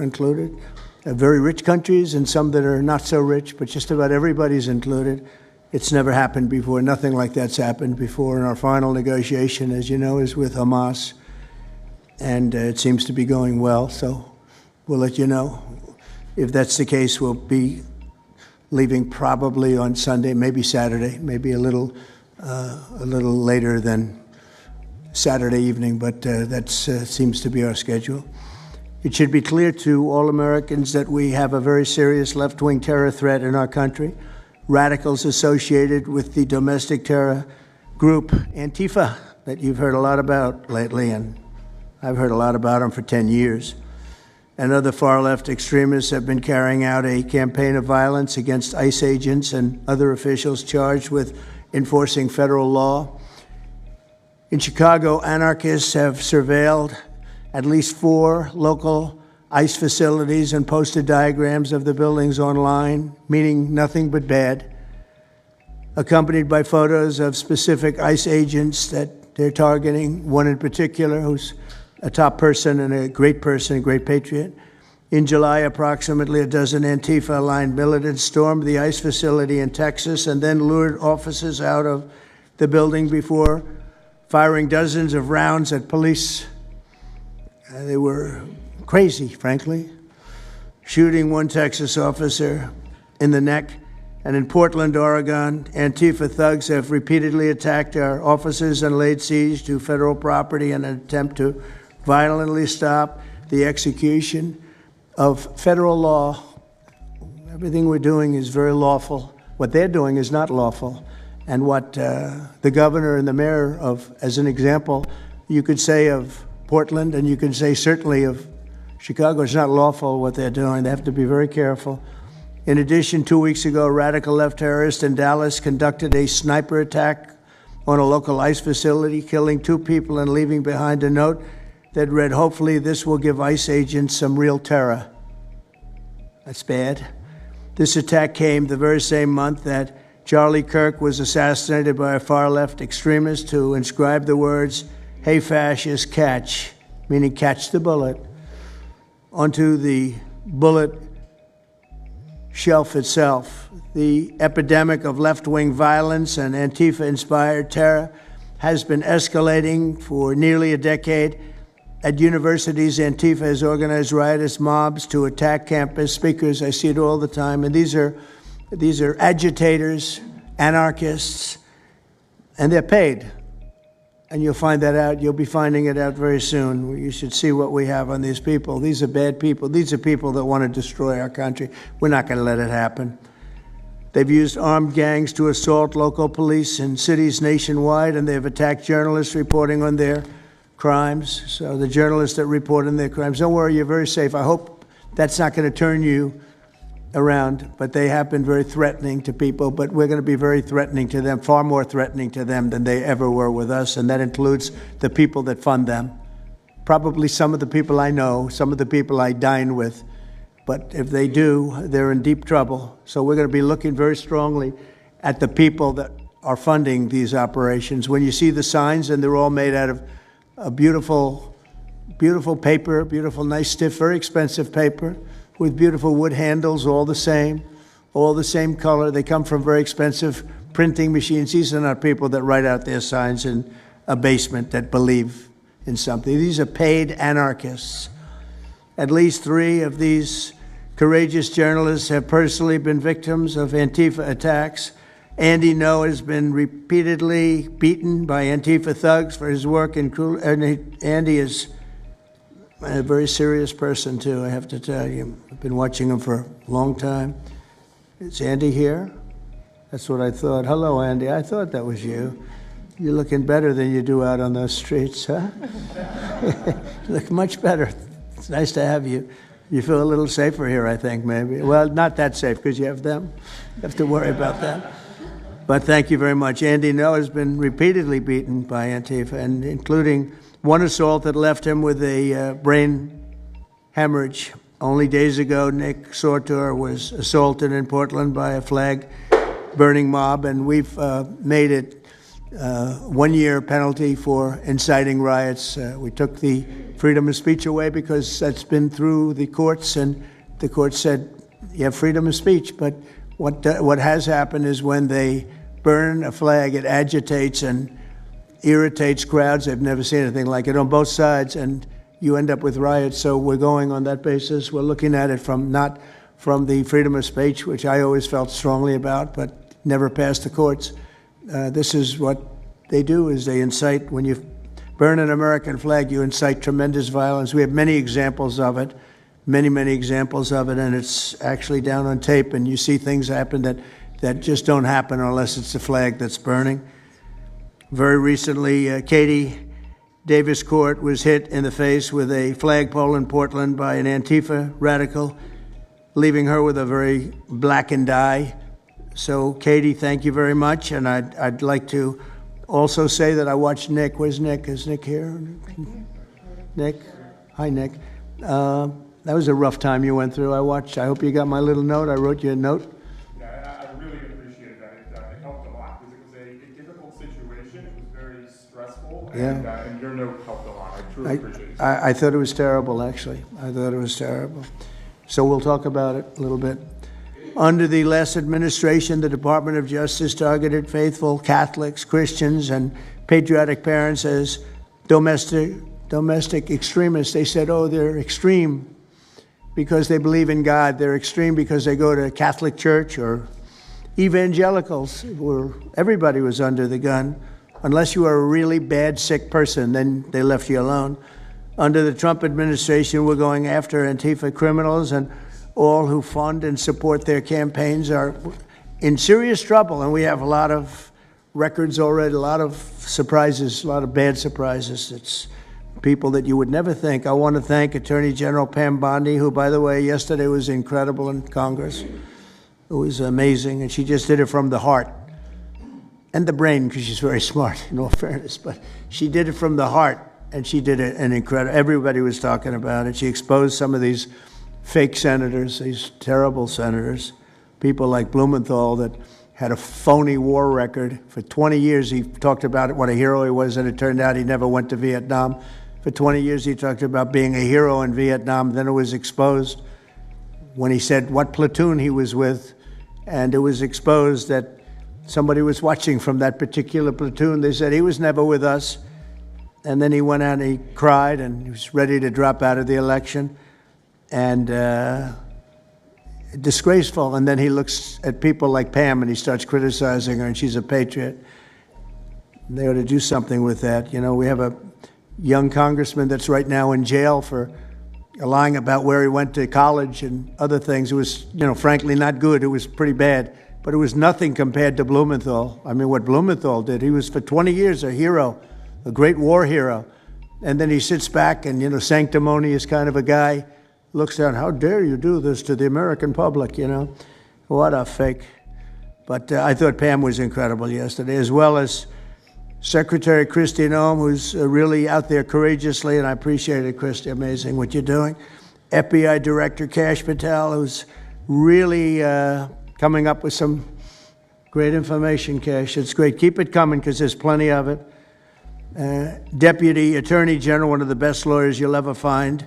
included. Very rich countries and some that are not so rich, but just about everybody's included. It's never happened before. Nothing like that's happened before. And our final negotiation, as you know, is with Hamas. And it seems to be going well, so we'll let you know. If that's the case, we'll be leaving probably on Sunday, maybe Saturday, maybe a little later than Saturday evening, but that seems to be our schedule. It should be clear to all Americans that we have a very serious left-wing terror threat in our country. Radicals associated with the domestic terror group ANTIFA that you've heard a lot about lately, and I've heard a lot about them for 10 years. And other far-left extremists have been carrying out a campaign of violence against ICE agents and other officials charged with enforcing federal law. In Chicago, anarchists have surveilled at least 4 local ICE facilities and posted diagrams of the buildings online, meaning nothing but bad, accompanied by photos of specific ICE agents that they're targeting, one in particular who's a top person and a great patriot. In July, approximately a dozen Antifa-aligned militants stormed the ICE facility in Texas and then lured officers out of the building before firing dozens of rounds at police. They were crazy, frankly, shooting one Texas officer in the neck. And in Portland, Oregon, Antifa thugs have repeatedly attacked our officers and laid siege to federal property in an attempt to violently stop the execution of federal law. Everything we're doing is very lawful. What they're doing is not lawful. And what the governor and the mayor of, as an example, you could say of Portland, and you can say certainly of Chicago, it's not lawful what they're doing. They have to be very careful. In addition, 2 weeks ago, a radical left terrorist in Dallas conducted a sniper attack on a local ICE facility, killing 2 people and leaving behind a note that read, "Hopefully this will give ICE agents some real terror." That's bad. This attack came the very same month that Charlie Kirk was assassinated by a far-left extremist who inscribed the words, "Hey fascist, catch," meaning catch the bullet, onto the bullet shelf itself. The epidemic of left-wing violence and Antifa-inspired terror has been escalating for nearly a decade. At universities, Antifa has organized riotous mobs to attack campus speakers. I see it all the time. And these are agitators, anarchists, and they're paid. And you'll find that out. You'll be finding it out very soon. You should see what we have on these people. These are bad people. These are people that want to destroy our country. We're not going to let it happen. They've used armed gangs to assault local police in cities nationwide, and they've attacked journalists reporting on their crimes. So the journalists that report on their crimes, don't worry, you're very safe. I hope that's not going to turn you around, but they have been very threatening to people, but we're going to be very threatening to them, far more threatening to them than they ever were with us, and that includes the people that fund them. Probably some of the people I know, some of the people I dine with, but if they do, they're in deep trouble. So we're going to be looking very strongly at the people that are funding these operations. When you see the signs, and they're all made out of a beautiful paper, beautiful, nice, stiff, very expensive paper, with beautiful wood handles, all the same color. They come from very expensive printing machines. These are not people that write out their signs in a basement that believe in something. These are paid anarchists. At least 3 of these courageous journalists have personally been victims of Antifa attacks. Andy No has been repeatedly beaten by Antifa thugs for his work in Andy is a very serious person, too, I have to tell you. I've been watching him for a long time. Is Andy here? That's what I thought. Hello, Andy. I thought that was you. You're looking better than you do out on those streets, huh? You look much better. It's nice to have you. You feel a little safer here, I think, maybe. Well, not that safe, because you have them. You have to worry about that. But thank you very much. Andy No has been repeatedly beaten by Antifa, and including one assault that left him with a brain hemorrhage. Only days ago, Nick Sortor was assaulted in Portland by a flag-burning mob, and we've made it 1-year penalty for inciting riots. We took the freedom of speech away because that's been through the courts, and the court said you have freedom of speech. But what has happened is when they burn a flag, it agitates and irritates crowds. I've never seen anything like it on both sides, and you end up with riots. So we're going on that basis. We're looking at it not from the freedom of speech, which I always felt strongly about, but never passed the courts. This is what they do, is they incite. When you burn an American flag, you incite tremendous violence. We have many examples of it, many examples of it, and it's actually down on tape, and you see things happen that just don't happen unless it's the flag that's burning. Very recently, Katie Davis Court was hit in the face with a flagpole in Portland by an Antifa radical, leaving her with a very blackened eye. So, Katie, thank you very much. And I'd like to also say that I watched Nick. Where's Nick? Is Nick here? Nick? Hi, Nick. That was a rough time you went through. I hope you got my little note. I wrote you a note. Yeah, I really appreciated that. It helped a lot because it was a difficult situation. It was very stressful. And your note helped a lot. I truly appreciate it. I thought it was terrible, actually. I thought it was terrible. So we'll talk about it a little bit. Under the last administration, the Department of Justice targeted faithful Catholics, Christians, and patriotic parents as domestic extremists. They said, oh, they're extreme because they believe in God. They're extreme because they go to Catholic church, or evangelicals, where everybody was under the gun. Unless you were a really bad, sick person, then they left you alone. Under the Trump administration, we're going after Antifa criminals, and all who fund and support their campaigns are in serious trouble. And we have a lot of records already, a lot of surprises, a lot of bad surprises. It's people that you would never think. I want to thank Attorney General Pam Bondi, who, by the way, yesterday was incredible in Congress. It was amazing, and she just did it from the heart and the brain, because she's very smart, in all fairness. But she did it from the heart, and she did it an incredible. Everybody was talking about it. She exposed some of these fake senators, these terrible senators, people like Blumenthal that had a phony war record. For 20 years, he talked about it, what a hero he was, and it turned out he never went to Vietnam. For 20 years, he talked about being a hero in Vietnam. Then it was exposed when he said what platoon he was with, and it was exposed that somebody was watching from that particular platoon. They said he was never with us. And then he went out and he cried, and he was ready to drop out of the election. And disgraceful. And then he looks at people like Pam and he starts criticizing her, and she's a patriot. They ought to do something with that. You know, we have a young congressman that's right now in jail for lying about where he went to college and other things. It was, you know, frankly not good. It was pretty bad. But it was nothing compared to Blumenthal. I mean, what Blumenthal did, he was for 20 years a hero, a great war hero. And then he sits back and, you know, sanctimonious kind of a guy, looks down, how dare you do this to the American public, you know? What a fake. But I thought Pam was incredible yesterday, as well as Secretary Kristi Noem, who's really out there courageously, and I appreciate it, Kristi, amazing what you're doing. FBI Director Kash Patel, who's really coming up with some great information, Kash. It's great. Keep it coming, because there's plenty of it. Deputy Attorney General, one of the best lawyers you'll ever find,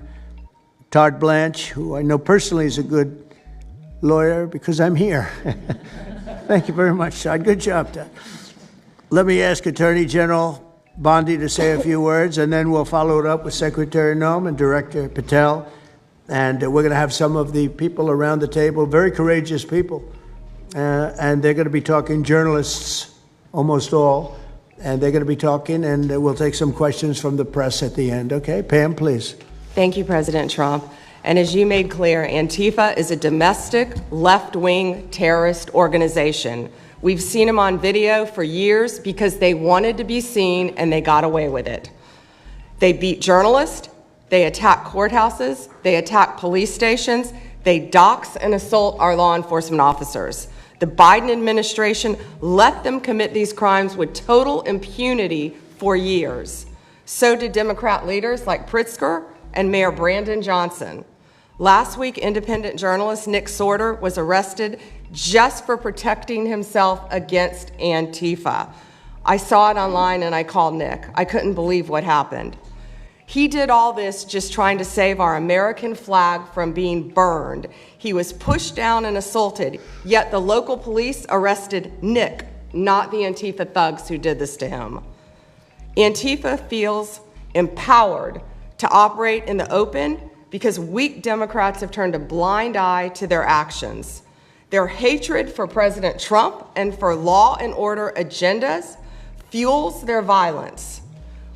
Todd Blanche, who I know personally is a good lawyer because I'm here. Thank you very much, Todd. Good job, Todd. Let me ask Attorney General Bondi to say a few words, and then we'll follow it up with Secretary Noem and Director Patel. And we're going to have some of the people around the table, very courageous people, and they're going to be talking, journalists, almost all, and they're going to be talking, and we'll take some questions from the press at the end. Okay, Pam, please. Thank you, President Trump. And as you made clear, Antifa is a domestic left-wing terrorist organization. We've seen them on video for years because they wanted to be seen and they got away with it. They beat journalists, they attack courthouses, they attack police stations, they dox and assault our law enforcement officers. The Biden administration let them commit these crimes with total impunity for years. So did Democrat leaders like Pritzker and Mayor Brandon Johnson. Last week, independent journalist Nick Sorter was arrested just for protecting himself against Antifa. I saw it online and I called Nick. I couldn't believe what happened. He did all this just trying to save our American flag from being burned. He was pushed down and assaulted, yet the local police arrested Nick, not the Antifa thugs who did this to him. Antifa feels empowered to operate in the open because weak Democrats have turned a blind eye to their actions. Their hatred for President Trump and for law and order agendas fuels their violence.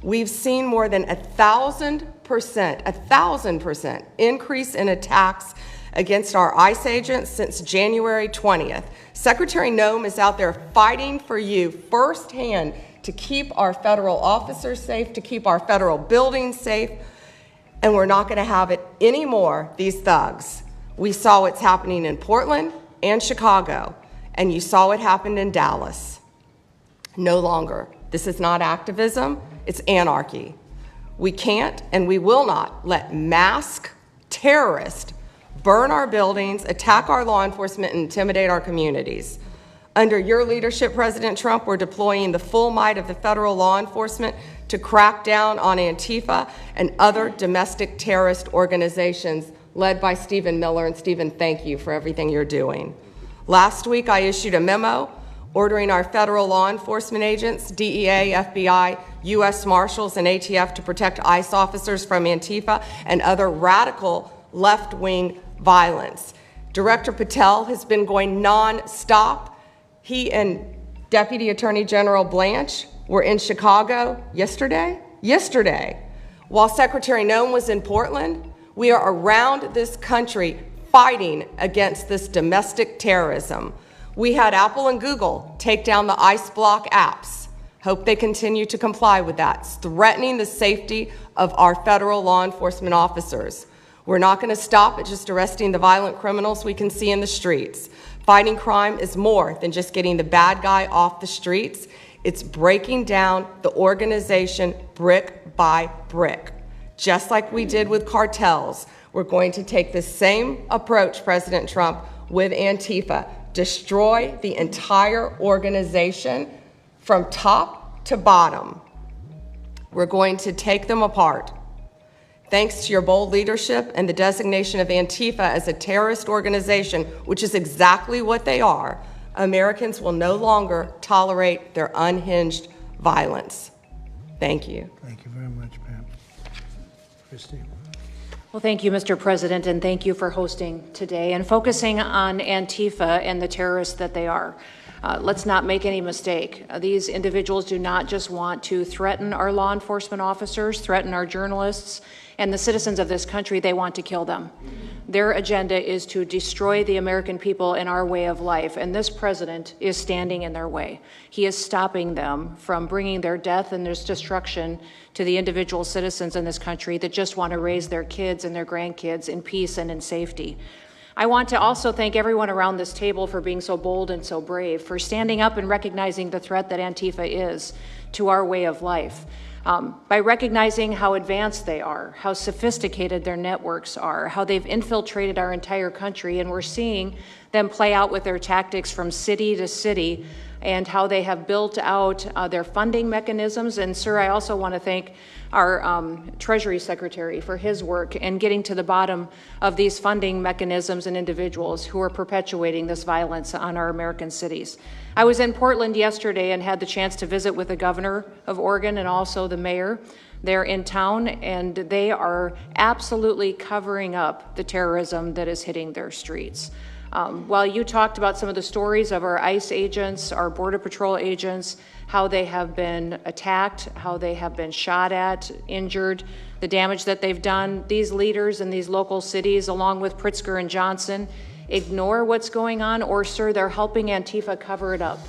We've seen more than 1,000% increase in attacks against our ICE agents since January 20th. Secretary Noem is out there fighting for you firsthand to keep our federal officers safe, to keep our federal buildings safe, and we're not going to have it anymore, these thugs. We saw what's happening in Portland and Chicago, and you saw what happened in Dallas. No longer. This is not activism. It's anarchy. We can't and we will not let masked terrorists burn our buildings, attack our law enforcement, and intimidate our communities. Under your leadership, President Trump, we're deploying the full might of the federal law enforcement to crack down on Antifa and other domestic terrorist organizations led by Stephen Miller. And Stephen, thank you for everything you're doing. Last week, I issued a memo ordering our federal law enforcement agents, DEA, FBI, U.S. Marshals, and ATF to protect ICE officers from Antifa and other radical left-wing violence. Director Patel has been going non-stop. He and Deputy Attorney General Blanche were in Chicago yesterday, while Secretary Noem was in Portland. We are around this country fighting against this domestic terrorism. We had Apple and Google take down the ICE block apps. Hope they continue to comply with that. It's threatening the safety of our federal law enforcement officers. We're not going to stop at just arresting the violent criminals we can see in the streets. Fighting crime is more than just getting the bad guy off the streets. It's breaking down the organization brick by brick. Just like we did with cartels, we're going to take the same approach, President Trump, with Antifa. Destroy the entire organization from top to bottom. We're going to take them apart. Thanks to your bold leadership and the designation of Antifa as a terrorist organization, which is exactly what they are, Americans will no longer tolerate their unhinged violence. Thank you. Thank you very much, Pam. Christine. Well, thank you, Mr. President, and thank you for hosting today and focusing on Antifa and the terrorists that they are. Let's not make any mistake. These individuals do not just want to threaten our law enforcement officers, threaten our journalists, and the citizens of this country. They want to kill them. Their agenda is to destroy the American people and our way of life, and this president is standing in their way. He is stopping them from bringing their death and their destruction to the individual citizens in this country that just want to raise their kids and their grandkids in peace and in safety. I want to also thank everyone around this table for being so bold and so brave, for standing up and recognizing the threat that Antifa is to our way of life. By recognizing how advanced they are, how sophisticated their networks are, how they've infiltrated our entire country, and we're seeing them play out with their tactics from city to city, and how they have built out their funding mechanisms. And sir, I also want to thank our Treasury Secretary for his work in getting to the bottom of these funding mechanisms and individuals who are perpetuating this violence on our American cities. I was in Portland yesterday and had the chance to visit with the governor of Oregon and also the mayor. They're in town, and they are absolutely covering up the terrorism that is hitting their streets. While you talked about some of the stories of our ICE agents, our Border Patrol agents, how they have been attacked, how they have been shot at, injured, the damage that they've done, these leaders in these local cities, along with Pritzker and Johnson, ignore what's going on, or, sir, they're helping Antifa cover it up.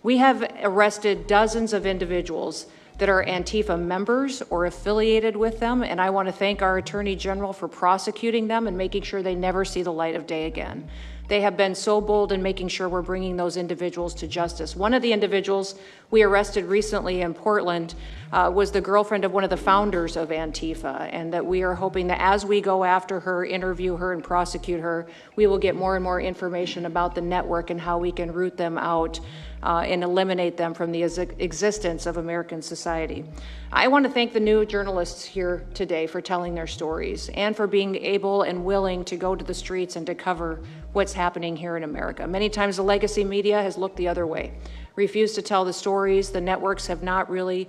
We have arrested dozens of individuals that are Antifa members or affiliated with them, and I want to thank our Attorney General for prosecuting them and making sure they never see the light of day again. They have been so bold in making sure we're bringing those individuals to justice. One of the individuals we arrested recently in Portland was the girlfriend of one of the founders of Antifa, and that we are hoping that as we go after her, interview her, and prosecute her, we will get more and more information about the network and how we can root them out and eliminate them from the existence of American society. I want to thank the new journalists here today for telling their stories and for being able and willing to go to the streets and to cover what's happening here in America. Many times the legacy media has looked the other way, refused to tell the stories. The networks have not really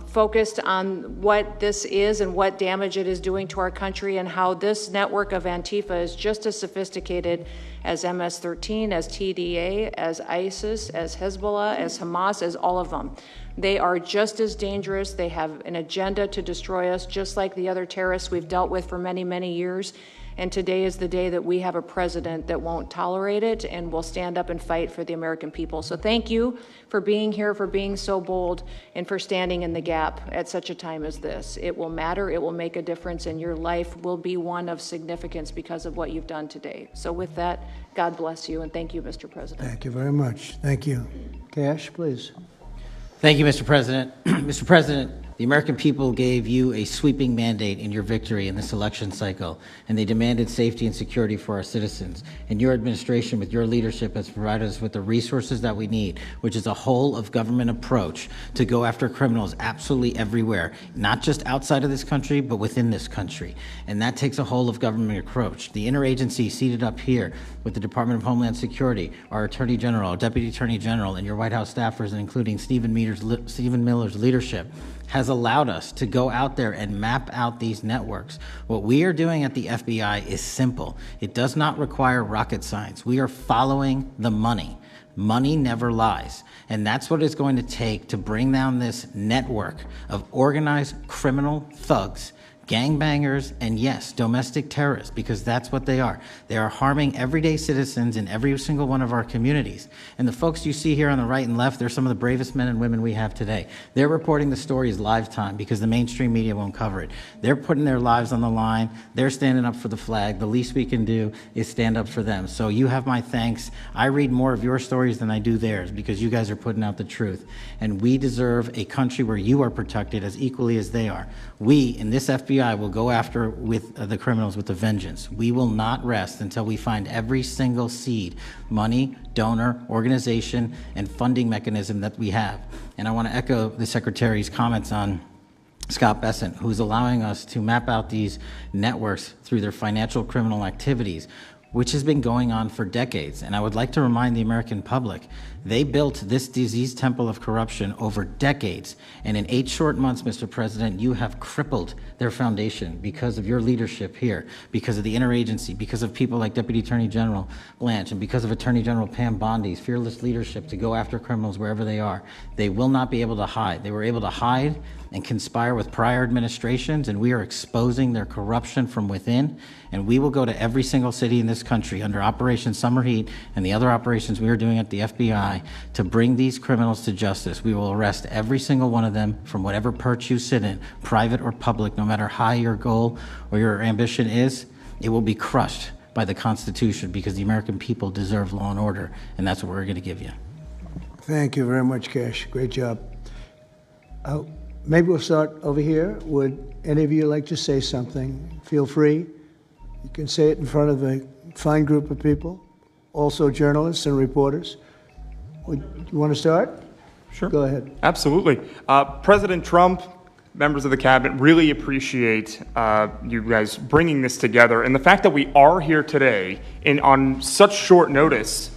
focused on what this is and what damage it is doing to our country, and how this network of Antifa is just as sophisticated as MS-13, as TDA, as ISIS, as Hezbollah, as Hamas, as all of them. They are just as dangerous. They have an agenda to destroy us, just like the other terrorists we've dealt with for many, many years. And today is the day that we have a president that won't tolerate it and will stand up and fight for the American people. So thank you for being here, for being so bold, and for standing in the gap at such a time as this. It will matter, it will make a difference, and your life will be one of significance because of what you've done today. So with that, God bless you, and thank you, Mr. President. Thank you very much. Thank you. Cash, please. Thank you, Mr. President. Mr. President, the American people gave you a sweeping mandate in your victory in this election cycle, and they demanded safety and security for our citizens. And your administration, with your leadership, has provided us with the resources that we need, which is a whole-of-government approach to go after criminals absolutely everywhere, not just outside of this country, but within this country. And that takes a whole-of-government approach. The interagency seated up here with the Department of Homeland Security, our Attorney General, our Deputy Attorney General, and your White House staffers, and including Stephen Miller's leadership, has allowed us to go out there and map out these networks. What we are doing at the FBI is simple. It does not require rocket science. We are following the money. Money never lies. And that's what it's going to take to bring down this network of organized criminal thugs, gangbangers, and yes, domestic terrorists, because that's what they are. They are harming everyday citizens in every single one of our communities. And the folks you see here on the right and left, they're some of the bravest men and women we have today. They're reporting the stories live time because the mainstream media won't cover it. They're putting their lives on the line. They're standing up for the flag. The least we can do is stand up for them. So you have my thanks. I read more of your stories than I do theirs because you guys are putting out the truth. And we deserve a country where you are protected as equally as they are. We, in this FBI, will go after with the criminals with a vengeance. We will not rest until we find every single seed, money, donor, organization, and funding mechanism that we have. And I want to echo the Secretary's comments on Scott Bessent, who's allowing us to map out these networks through their financial criminal activities, which has been going on for decades. And I would like to remind the American public, they built this disease temple of corruption over decades. And in 8 short months, Mr. President, you have crippled their foundation because of your leadership here, because of the interagency, because of people like Deputy Attorney General Blanche, and because of Attorney General Pam Bondi's fearless leadership to go after criminals wherever they are. They will not be able to hide. They were able to hide and conspire with prior administrations, and we are exposing their corruption from within. And we will go to every single city in this country under Operation Summer Heat and the other operations we are doing at the FBI to bring these criminals to justice. We will arrest every single one of them from whatever perch you sit in, private or public, no matter how your goal or your ambition is. It will be crushed by the Constitution because the American people deserve law and order, and that's what we're going to give you. Thank you very much, Cash. Great job. Maybe we'll start over here. Would any of you like to say something? Feel free. You can say it in front of a fine group of people, also journalists and reporters. You want to start? Sure. Go ahead. Absolutely. President Trump, members of the cabinet, really appreciate you guys bringing this together. And the fact that we are here today on such short notice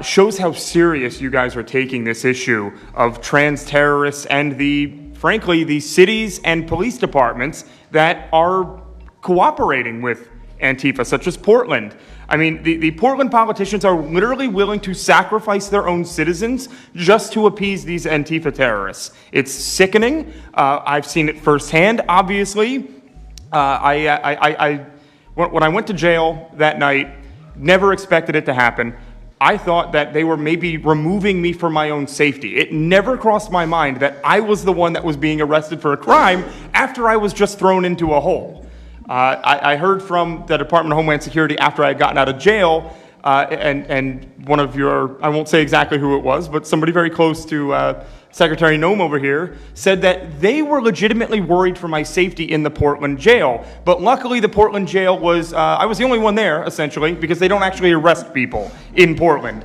shows how serious you guys are taking this issue of trans terrorists and frankly, the cities and police departments that are cooperating with Antifa, such as Portland. I mean, the Portland politicians are literally willing to sacrifice their own citizens just to appease these Antifa terrorists. It's sickening. I've seen it firsthand, obviously. When I went to jail that night, never expected it to happen. I thought that they were maybe removing me for my own safety. It never crossed my mind that I was the one that was being arrested for a crime after I was just thrown into a hole. I heard from the Department of Homeland Security after I had gotten out of jail and one of your, I won't say exactly who it was, but somebody very close to Secretary Noem over here said that they were legitimately worried for my safety in the Portland jail. But luckily the Portland jail was, I was the only one there, essentially, because they don't actually arrest people in Portland,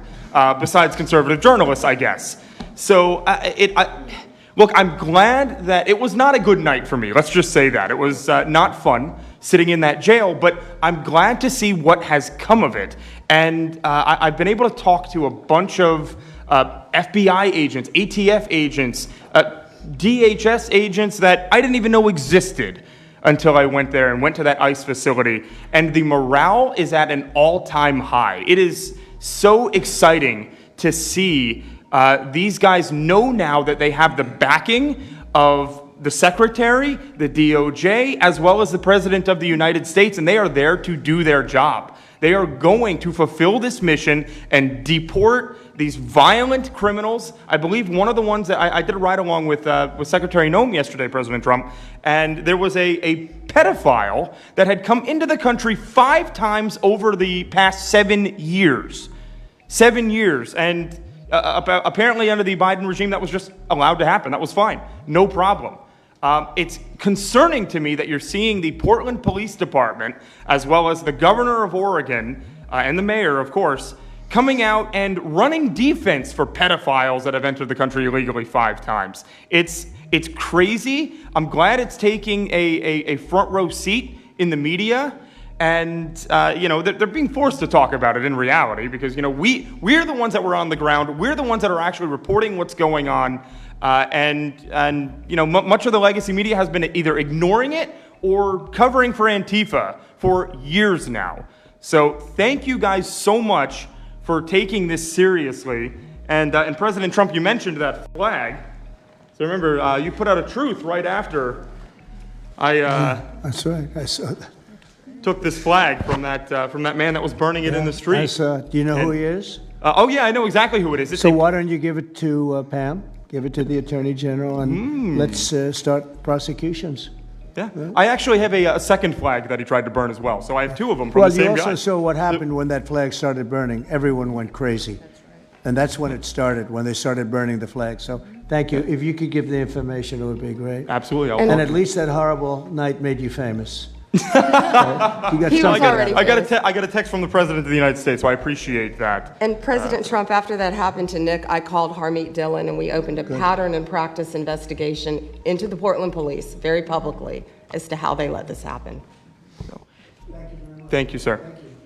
besides conservative journalists, I guess. So, look, I'm glad that it was not a good night for me. Let's just say that. It was not fun sitting in that jail, but I'm glad to see what has come of it. And I've been able to talk to a bunch of FBI agents, ATF agents, DHS agents that I didn't even know existed until I went there and went to that ICE facility. And the morale is at an all-time high. It is so exciting to see these guys know now that they have the backing of the Secretary, the DOJ, as well as the President of the United States, and they are there to do their job. They are going to fulfill this mission and deport these violent criminals. I believe one of the ones that I did a ride-along with Secretary Noem yesterday, President Trump, and there was a pedophile that had come into the country 5 times over the past 7 years. 7 years, and apparently under the Biden regime that was just allowed to happen. That was fine, no problem. It's concerning to me that you're seeing the Portland Police Department, as well as the governor of Oregon, and the mayor, of course, coming out and running defense for pedophiles that have entered the country illegally 5 times. It's crazy. I'm glad it's taking a front row seat in the media. And, they're being forced to talk about it in reality because, we're the ones that were on the ground. We're the ones that are actually reporting what's going on. Much of the legacy media has been either ignoring it or covering for Antifa for years now. So thank you guys so much for taking this seriously. And President Trump, you mentioned that flag. So remember, you put out a truth right after That's right. I saw that. Took this flag from that man that was burning it in the street. I saw it. Do you know who he is? Oh yeah, I know exactly who it is. So why don't you give it to Pam? Give it to the Attorney General, and let's start prosecutions. Yeah. I actually have a second flag that he tried to burn as well. So I have 2 of them from the same guy. Well, you also saw what happened when that flag started burning. Everyone went crazy. And that's when it started, when they started burning the flag. So thank you. If you could give the information, it would be great. Absolutely. And at least that horrible night made you famous. You got He was already I got a text from the President of the United States, so I appreciate that. And President Trump, after that happened to Nick, I called Harmeet Dillon and we opened a pattern and practice investigation into the Portland police very publicly as to how they let this happen. Thank you, sir.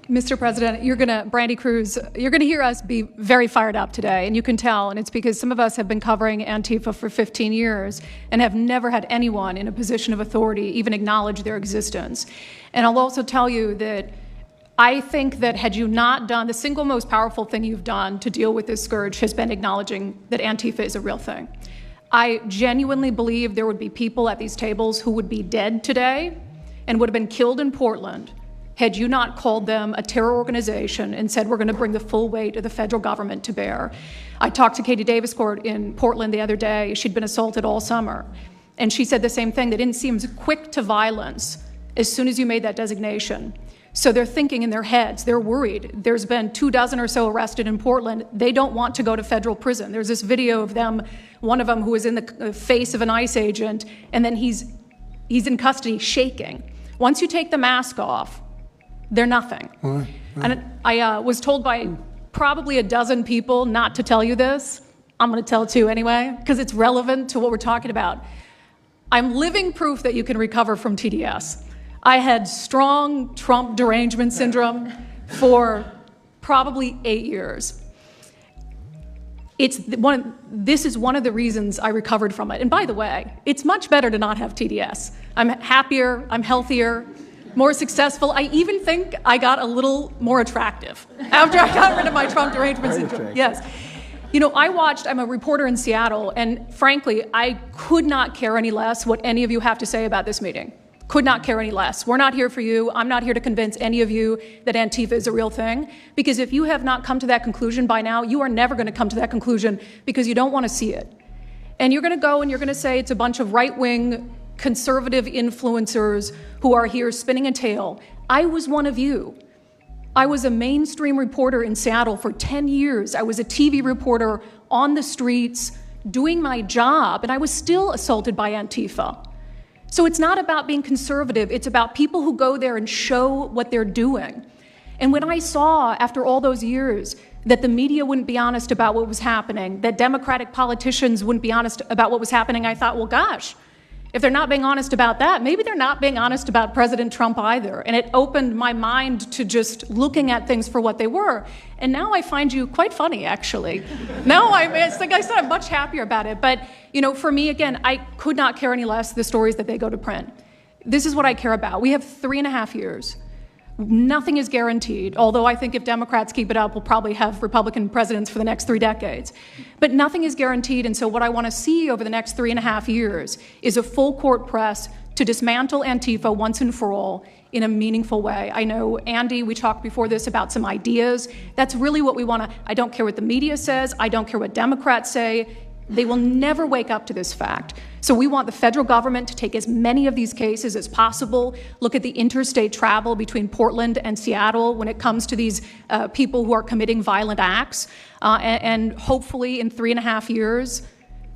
Mr. President, Brandy Cruz, you're going to hear us be very fired up today, and you can tell, and it's because some of us have been covering Antifa for 15 years and have never had anyone in a position of authority even acknowledge their existence. And I'll also tell you that I think that had you not done, the single most powerful thing you've done to deal with this scourge has been acknowledging that Antifa is a real thing. I genuinely believe there would be people at these tables who would be dead today and would have been killed in Portland had you not called them a terror organization and said we're going to bring the full weight of the federal government to bear. I talked to Katie Daviscourt in Portland the other day. She'd been assaulted all summer. And she said the same thing, that it seems quick to violence as soon as you made that designation. So they're thinking in their heads, they're worried. There's been 24 or so arrested in Portland. They don't want to go to federal prison. There's this video of them, one of them who was in the face of an ICE agent, and then he's in custody shaking. Once you take the mask off, they're nothing. And I was told by probably a dozen people not to tell you this. I'm going to tell it to you anyway, because it's relevant to what we're talking about. I'm living proof that you can recover from TDS. I had strong Trump derangement syndrome for probably 8 years. This is one of the reasons I recovered from it. And by the way, it's much better to not have TDS. I'm happier, I'm healthier, more successful. I even think I got a little more attractive after I got rid of my Trump derangement syndrome. Yes. I'm a reporter in Seattle, and frankly, I could not care any less what any of you have to say about this meeting. Could not care any less. We're not here for you. I'm not here to convince any of you that Antifa is a real thing, because if you have not come to that conclusion by now, you are never going to come to that conclusion because you don't want to see it. And you're going to go and you're going to say it's a bunch of right-wing conservative influencers who are here spinning a tale. I was one of you. I was a mainstream reporter in Seattle for 10 years. I was a TV reporter on the streets doing my job, and I was still assaulted by Antifa. So it's not about being conservative, it's about people who go there and show what they're doing. And when I saw, after all those years, that the media wouldn't be honest about what was happening, that Democratic politicians wouldn't be honest about what was happening, I thought, well, gosh, if they're not being honest about that, maybe they're not being honest about President Trump either. And it opened my mind to just looking at things for what they were. And now I find you quite funny, actually. Now it's like I said, I'm much happier about it. But, you know, for me, again, I could not care any less the stories that they go to print. This is what I care about. We have 3.5 years. Nothing is guaranteed, although I think if Democrats keep it up, we'll probably have Republican presidents for the next 3 decades. But nothing is guaranteed, and so what I want to see over the next 3.5 years is a full court press to dismantle Antifa once and for all in a meaningful way. I know, Andy, we talked before this about some ideas. That's really what we want to, I don't care what the media says, I don't care what Democrats say. They will never wake up to this fact. So we want the federal government to take as many of these cases as possible, look at the interstate travel between Portland and Seattle when it comes to these people who are committing violent acts, and hopefully in 3.5 years,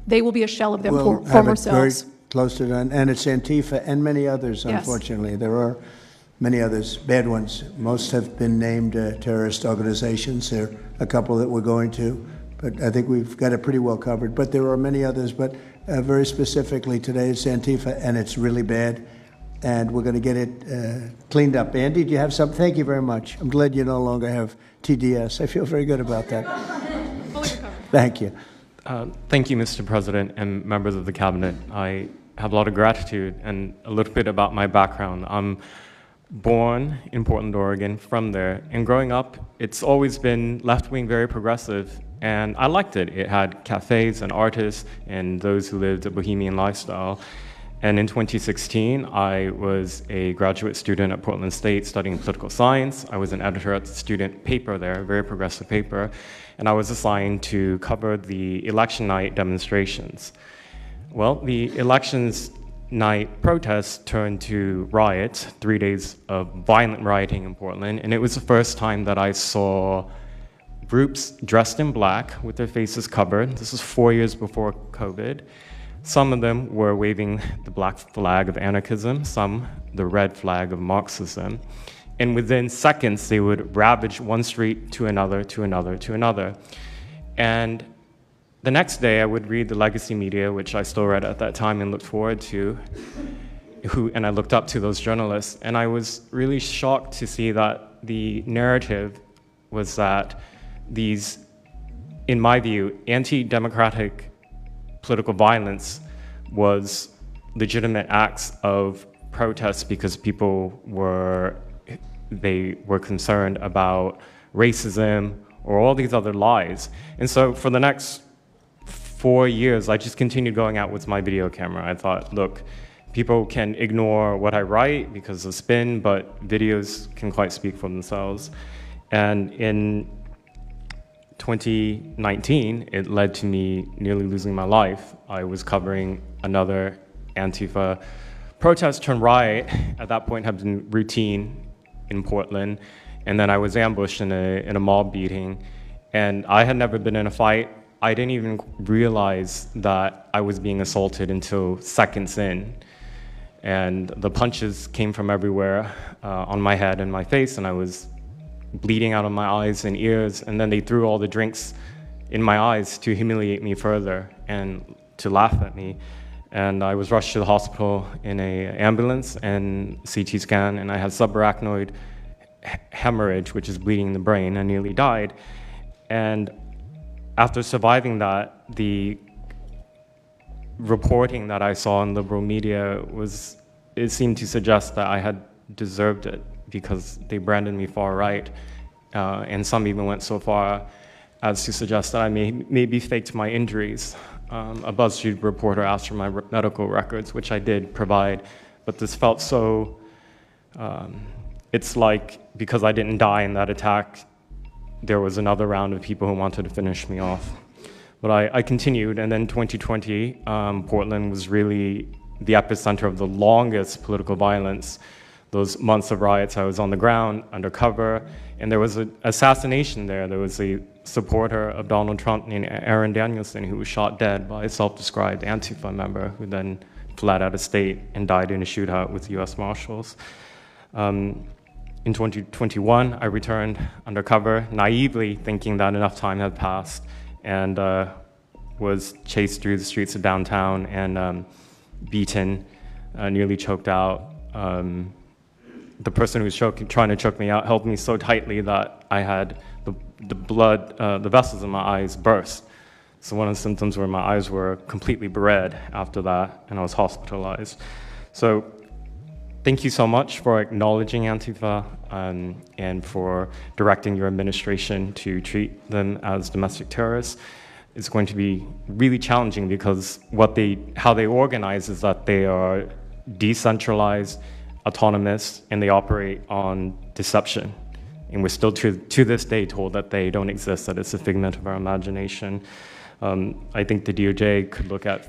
they will be a shell of their former selves. Very close to that, and it's Antifa and many others, Yes. unfortunately. There are many others, bad ones. Most have been named terrorist organizations. There are a couple that we're going to. But I think we've got it pretty well covered. But there are many others. But very specifically today, it's Antifa, and it's really bad. And we're going to get it cleaned up. Andy, do you have something? Thank you very much. I'm glad you no longer have TDS. I feel very good about that. Thank you. Thank you, Mr. President and members of the Cabinet. I have a lot of gratitude and a little bit about my background. I'm born in Portland, Oregon, from there. And growing up, it's always been left-wing, very progressive. And I liked it. It had cafes and artists and those who lived a bohemian lifestyle. And in 2016, I was a graduate student at Portland State studying political science. I was an editor at the student paper there, a very progressive paper. And I was assigned to cover the election night demonstrations. Well, the elections night protests turned to riots, 3 days of violent rioting in Portland. And it was the first time that I saw groups dressed in black with their faces covered. This was 4 years before COVID. Some of them were waving the black flag of anarchism, some the red flag of Marxism. And within seconds, they would ravage one street to another, to another, to another. And the next day, I would read the legacy media, which I still read at that time and looked forward to, and I looked up to those journalists. And I was really shocked to see that the narrative was that these, in my view, anti-democratic political violence was legitimate acts of protest because people were concerned about racism or all these other lies. And so for the next 4 years, I just continued going out with my video camera. I thought, look, people can ignore what I write because of spin, but videos can quite speak for themselves. And in 2019, it led to me nearly losing my life. I was covering another Antifa protest turned riot. At that point, had been routine in Portland, and then I was ambushed in a mob beating. And I had never been in a fight. I didn't even realize that I was being assaulted until seconds in. And the punches came from everywhere on my head and my face, and I was bleeding out of my eyes and ears, and then they threw all the drinks in my eyes to humiliate me further and to laugh at me. And I was rushed to the hospital in an ambulance and CT scan, and I had subarachnoid hemorrhage, which is bleeding in the brain. I nearly died. And after surviving that, the reporting that I saw in liberal media it seemed to suggest that I had deserved it, because they branded me far right, and some even went so far as to suggest that I maybe faked my injuries. A BuzzFeed reporter asked for my medical records, which I did provide, but this felt so, it's like because I didn't die in that attack, there was another round of people who wanted to finish me off. But I continued, and then 2020, Portland was really the epicenter of the longest political violence those months of riots, I was on the ground, undercover, and there was an assassination there. There was a supporter of Donald Trump named Aaron Danielson who was shot dead by a self-described Antifa member who then fled out of state and died in a shootout with U.S. Marshals. In 2021, I returned undercover, naively thinking that enough time had passed, and was chased through the streets of downtown and beaten, nearly choked out. The person who was trying to choke me out held me so tightly that I had the blood, the vessels in my eyes burst. So one of the symptoms were my eyes were completely red after that, and I was hospitalized. So thank you so much for acknowledging Antifa and for directing your administration to treat them as domestic terrorists. It's going to be really challenging because how they organize is that they are decentralized, autonomous, and they operate on deception. And we're still to this day told that they don't exist, that it's a figment of our imagination. I think the DOJ could look at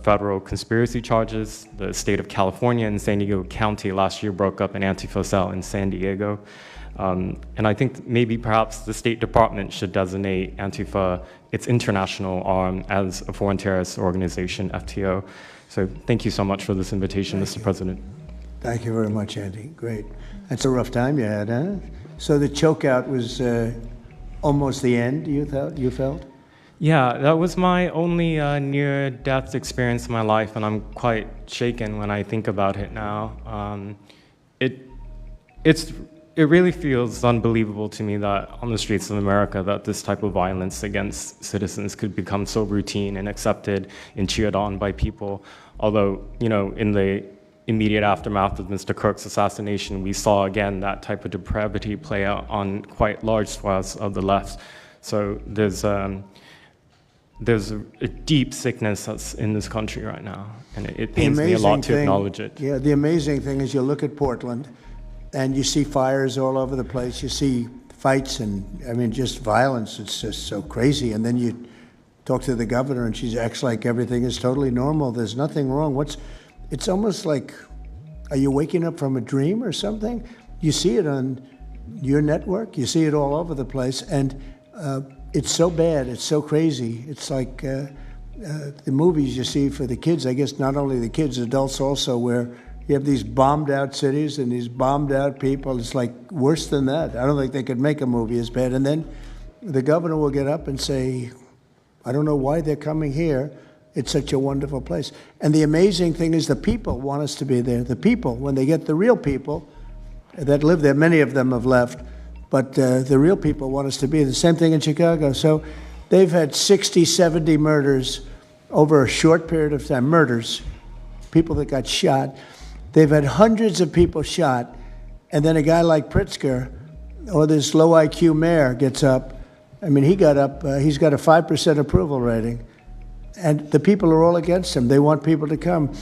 federal conspiracy charges. The state of California and San Diego County last year broke up an Antifa cell in San Diego. And I think maybe perhaps the State Department should designate Antifa, its international arm, as a foreign terrorist organization, FTO. So thank you so much for this invitation, Mr. President. Thank you very much, Andy. Great. That's a rough time you had, huh? So the chokeout was almost the end, you felt? Yeah, that was my only near-death experience in my life, and I'm quite shaken when I think about it now. It really feels unbelievable to me that on the streets of America that this type of violence against citizens could become so routine and accepted and cheered on by people. Although, you know, in the immediate aftermath of Mr. Kirk's assassination, we saw again that type of depravity play out on quite large swaths of the left. So there's a deep sickness that's in this country right now, and it pains me a lot to acknowledge it. Yeah, the amazing thing is you look at Portland, and you see fires all over the place. You see fights and, I mean, just violence. It's just so crazy. And then you talk to the governor, and she acts like everything is totally normal. There's nothing wrong. It's almost like, are you waking up from a dream or something? You see it on your network. You see it all over the place. And it's so bad. It's so crazy. It's like the movies you see for the kids, I guess not only the kids, adults also, where you have these bombed out cities and these bombed out people. It's like worse than that. I don't think they could make a movie as bad. And then the governor will get up and say, I don't know why they're coming here. It's such a wonderful place. And the amazing thing is the people want us to be there. The people, when they get the real people that live there, many of them have left, but the real people want us to be. The same thing in Chicago. So they've had 60, 70 murders over a short period of time. Murders, people that got shot. They've had hundreds of people shot, and then a guy like Pritzker, or this low IQ mayor, gets up. I mean, he got up, he's got a 5% approval rating, and the people are all against him. They want people to come.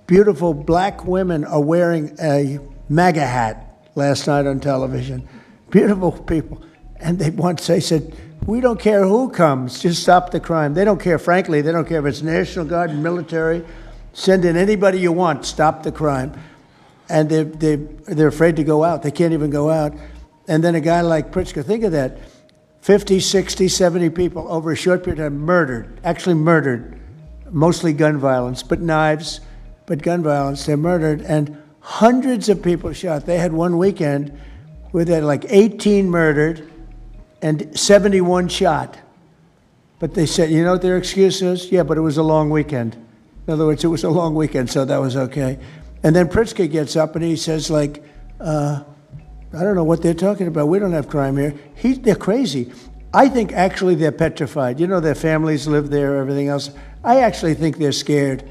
Beautiful black women are wearing a MAGA hat last night on television. Beautiful people. And they said, we don't care who comes, just stop the crime. They don't care, frankly, they don't care if it's National Guard, military. Send in anybody you want, stop the crime. And they're afraid to go out. They can't even go out. And then a guy like Pritzker, think of that, 50, 60, 70 people over a short period of time murdered, actually murdered, mostly gun violence, but knives, but gun violence, they're murdered, and hundreds of people shot. They had one weekend where they had like 18 murdered and 71 shot. But they said, you know what their excuse is? Yeah, but it was a long weekend. In other words, it was a long weekend, so that was okay. And then Pritzker gets up and he says, like, I don't know what they're talking about. We don't have crime here. They're crazy. I think actually they're petrified. You know, their families live there, everything else. I actually think they're scared.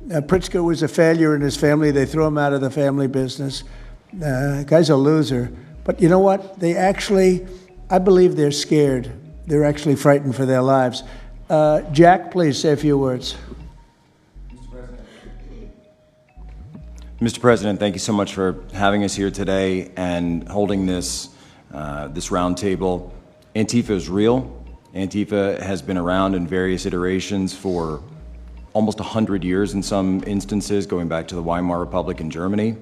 Pritzker was a failure in his family. They threw him out of the family business. Guy's a loser. But you know what? I believe they're scared. They're actually frightened for their lives. Jack, please say a few words. Mr. President, thank you so much for having us here today and holding this roundtable. Antifa is real. Antifa has been around in various iterations for almost 100 years in some instances, going back to the Weimar Republic in Germany.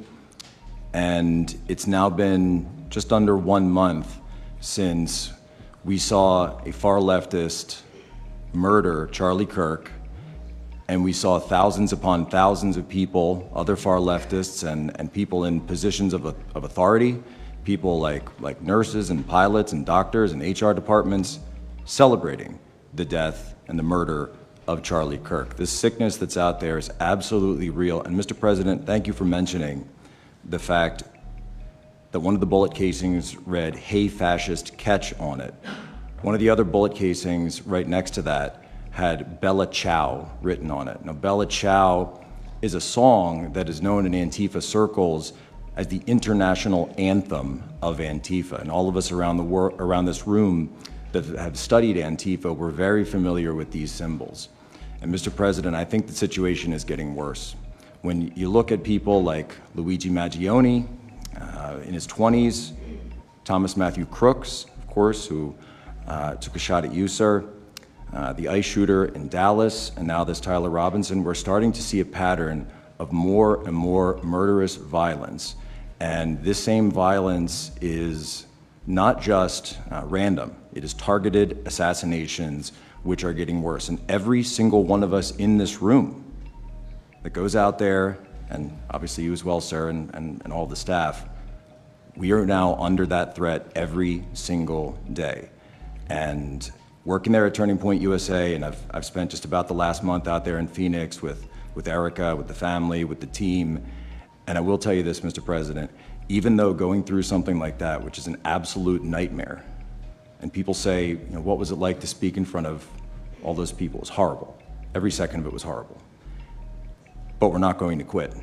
And it's now been just under 1 month since we saw a far leftist murder Charlie Kirk, and we saw thousands upon thousands of people, other far leftists and people in positions of authority, people like nurses and pilots and doctors and HR departments, celebrating the death and the murder of Charlie Kirk. This sickness that's out there is absolutely real. And Mr. President, thank you for mentioning the fact that one of the bullet casings read, "Hey fascist, catch" on it. One of the other bullet casings right next to that had Bella Ciao written on it. Now, Bella Ciao is a song that is known in Antifa circles as the international anthem of Antifa. And all of us around this room that have studied Antifa, we're very familiar with these symbols. And Mr. President, I think the situation is getting worse. When you look at people like Luigi Maggioni, in his 20s, Thomas Matthew Crooks, of course, who took a shot at you, sir, the ICE shooter in Dallas, and now this Tyler Robinson, we're starting to see a pattern of more and more murderous violence. And this same violence is not just random. It is targeted assassinations, which are getting worse. And every single one of us in this room that goes out there, and obviously you as well, sir, and all the staff, we are now under that threat every single day. And working there at Turning Point USA, and I've spent just about the last month out there in Phoenix with Erica, with the family, with the team. And I will tell you this, Mr. President, even though going through something like that, which is an absolute nightmare, and people say, you know, what was it like to speak in front of all those people? It was horrible. Every second of it was horrible. But we're not going to quit.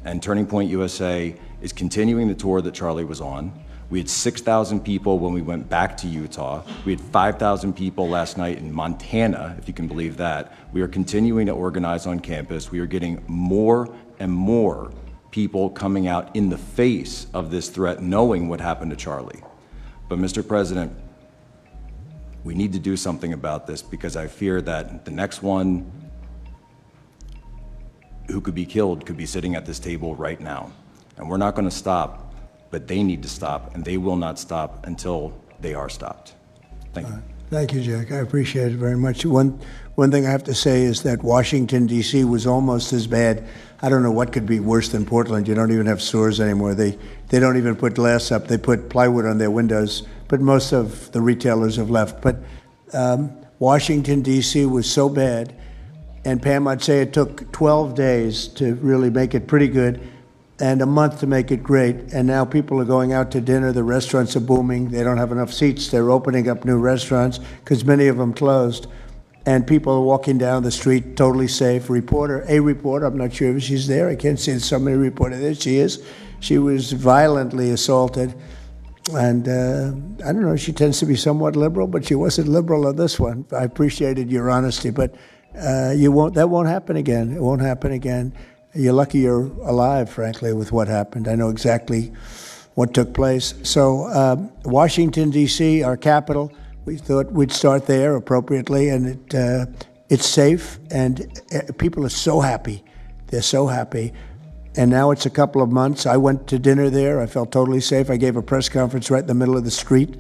And Turning Point USA is continuing the tour that Charlie was on. We had 6,000 people when we went back to Utah. We had 5,000 people last night in Montana, if you can believe that. We are continuing to organize on campus. We are getting more and more people coming out in the face of this threat, knowing what happened to Charlie. But Mr. President, we need to do something about this, because I fear that the next one who could be killed could be sitting at this table right now. And we're not going to stop, but they need to stop, and they will not stop until they are stopped. Thank you. Thank you, Jack. I appreciate it very much. One thing I have to say is that Washington, D.C. was almost as bad. I don't know what could be worse than Portland. You don't even have stores anymore. They don't even put glass up. They put plywood on their windows, but most of the retailers have left. But Washington, D.C. was so bad, and Pam, I'd say it took 12 days to really make it pretty good, and a month to make it great. And now people are going out to dinner. The restaurants are booming. They don't have enough seats. They're opening up new restaurants because many of them closed. And people are walking down the street totally safe. A reporter, I'm not sure if she's there. I can't see somebody reported there. She is. She was violently assaulted. And I don't know, she tends to be somewhat liberal, but she wasn't liberal on this one. I appreciated your honesty, but that won't happen again. It won't happen again. You're lucky you're alive, frankly, with what happened. I know exactly what took place. So Washington, D.C., our capital, we thought we'd start there appropriately, and it's safe, and people are so happy. They're so happy. And now it's a couple of months. I went to dinner there. I felt totally safe. I gave a press conference right in the middle of the street,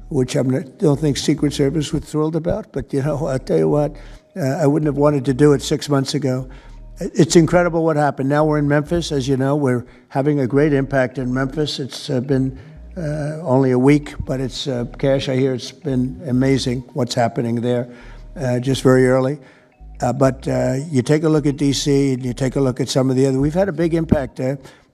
which I don't think Secret Service was thrilled about. But, you know, I'll tell you what, I wouldn't have wanted to do it 6 months ago. It's incredible what happened. Now we're in Memphis. As you know, we're having a great impact in Memphis. It's been only a week, but it's, Cash, I hear it's been amazing what's happening there, just very early. But you take a look at D.C. and you take a look at some of the other. We've had a big impact.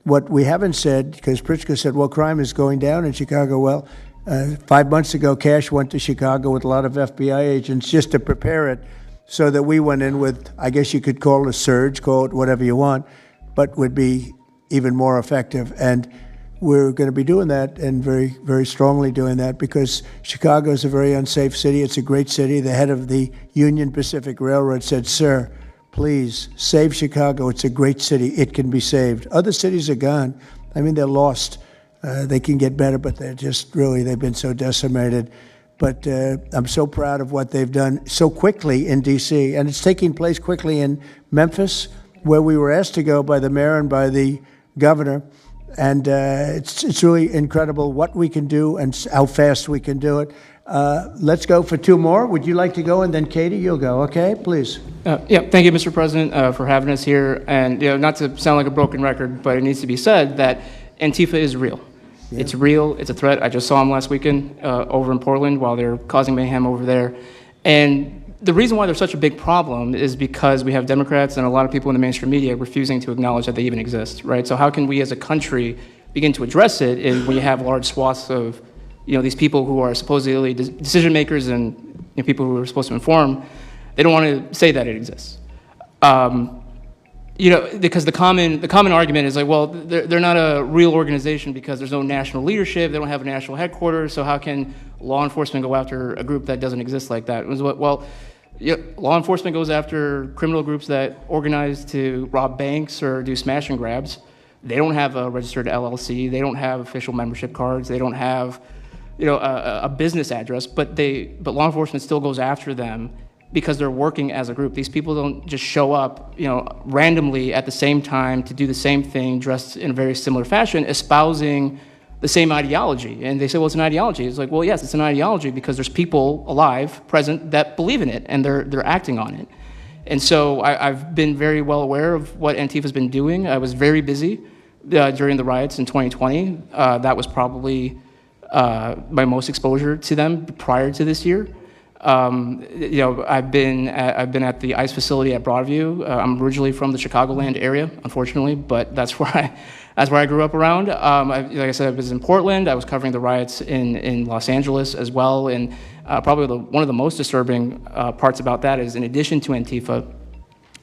What we haven't said, because Pritzker said, well, crime is going down in Chicago. Well, 5 months ago, Cash went to Chicago with a lot of FBI agents just to prepare it, so that we went in with, I guess you could call it a surge, call it whatever you want, but would be even more effective. And we're going to be doing that, and very, very strongly doing that, because Chicago is a very unsafe city. It's a great city. The head of the Union Pacific Railroad said, sir, please save Chicago. It's a great city. It can be saved. Other cities are gone. I mean, they're lost. They can get better, but they're just really, they've been so decimated. But I'm so proud of what they've done so quickly in D.C., and it's taking place quickly in Memphis, where we were asked to go by the mayor and by the governor. And it's really incredible what we can do and how fast we can do it. Let's go for two more. Would you like to go? And then Katie, you'll go. Okay, please. Yeah, thank you, Mr. President, for having us here. And not to sound like a broken record, but it needs to be said that Antifa is real. Yeah. It's real. It's a threat. I just saw them last weekend over in Portland while they're causing mayhem over there. And the reason why they're such a big problem is because we have Democrats and a lot of people in the mainstream media refusing to acknowledge that they even exist, right? So how can we as a country begin to address it if we have large swaths of these people who are supposedly decision makers and people who are supposed to inform, they don't want to say that it exists. Because the common argument is like, well, they're not a real organization because there's no national leadership, they don't have a national headquarters, so how can law enforcement go after a group that doesn't exist like that? Well, law enforcement goes after criminal groups that organize to rob banks or do smash and grabs. They don't have a registered LLC, they don't have official membership cards, they don't have a business address, but law enforcement still goes after them because they're working as a group. These people don't just show up, randomly at the same time to do the same thing, dressed in a very similar fashion, espousing the same ideology. And they say, well, it's an ideology. It's like, well, yes, it's an ideology because there's people alive, present, that believe in it, and they're acting on it. And so I've been very well aware of what Antifa's been doing. I was very busy during the riots in 2020. That was probably my most exposure to them prior to this year. I've been at the ICE facility at Broadview. I'm originally from the Chicagoland area, unfortunately, but that's where I grew up around. Like I said, I was in Portland. I was covering the riots in Los Angeles as well. And probably one of the most disturbing parts about that is, in addition to Antifa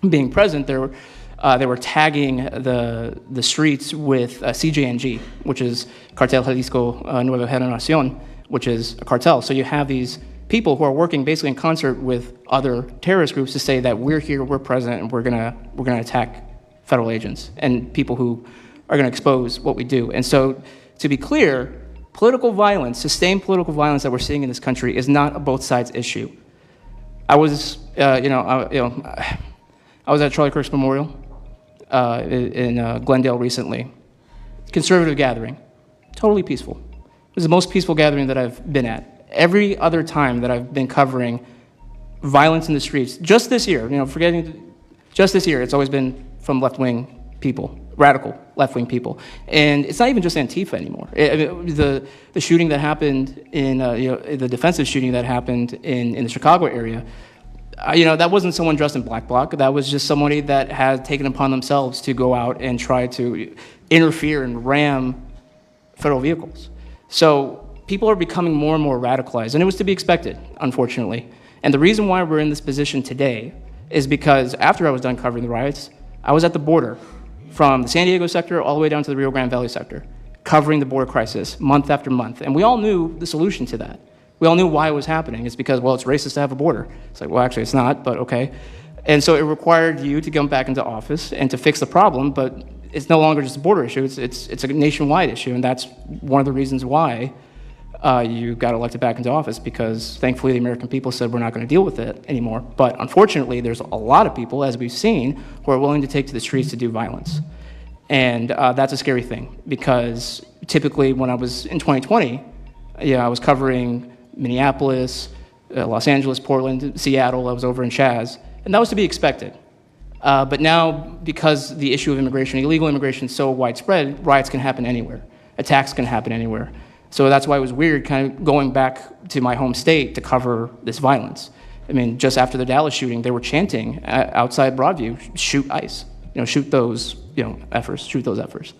being present, they were tagging the streets with CJNG, which is Cartel Jalisco Nueva Generación, which is a cartel. So you have these people who are working basically in concert with other terrorist groups to say that we're here, we're present, and we're gonna attack federal agents and people who are gonna expose what we do. And so, to be clear, political violence, sustained political violence that we're seeing in this country is not a both sides issue. I was, I was at Charlie Kirk's memorial in Glendale recently. Conservative gathering, totally peaceful. It was the most peaceful gathering that I've been at. Every other time that I've been covering violence in the streets, just this year, just this year, it's always been from left-wing people, radical left-wing people. And it's not even just Antifa anymore. The shooting that happened the defensive shooting that happened in the Chicago area, that wasn't someone dressed in black bloc. That was just somebody that had taken upon themselves to go out and try to interfere and ram federal vehicles. So people are becoming more and more radicalized, and it was to be expected, unfortunately. And the reason why we're in this position today is because after I was done covering the riots, I was at the border from the San Diego sector all the way down to the Rio Grande Valley sector, covering the border crisis month after month. And we all knew the solution to that. We all knew why it was happening. It's because, well, it's racist to have a border. It's like, well, actually, it's not, but okay. And so it required you to come back into office and to fix the problem, but it's no longer just a border issue. It's a nationwide issue, and that's one of the reasons why you got elected back into office, because thankfully the American people said we're not going to deal with it anymore. But unfortunately, there's a lot of people, as we've seen, who are willing to take to the streets to do violence. And that's a scary thing, because typically when I was in 2020, I was covering Minneapolis, Los Angeles, Portland, Seattle. I was over in Chaz, and that was to be expected. But now, because the issue of immigration, illegal immigration, is so widespread, riots can happen anywhere. Attacks can happen anywhere. So that's why it was weird kind of going back to my home state to cover this violence. I mean, just after the Dallas shooting, they were chanting outside Broadview, shoot ICE, shoot those, efforts, shoot those efforts.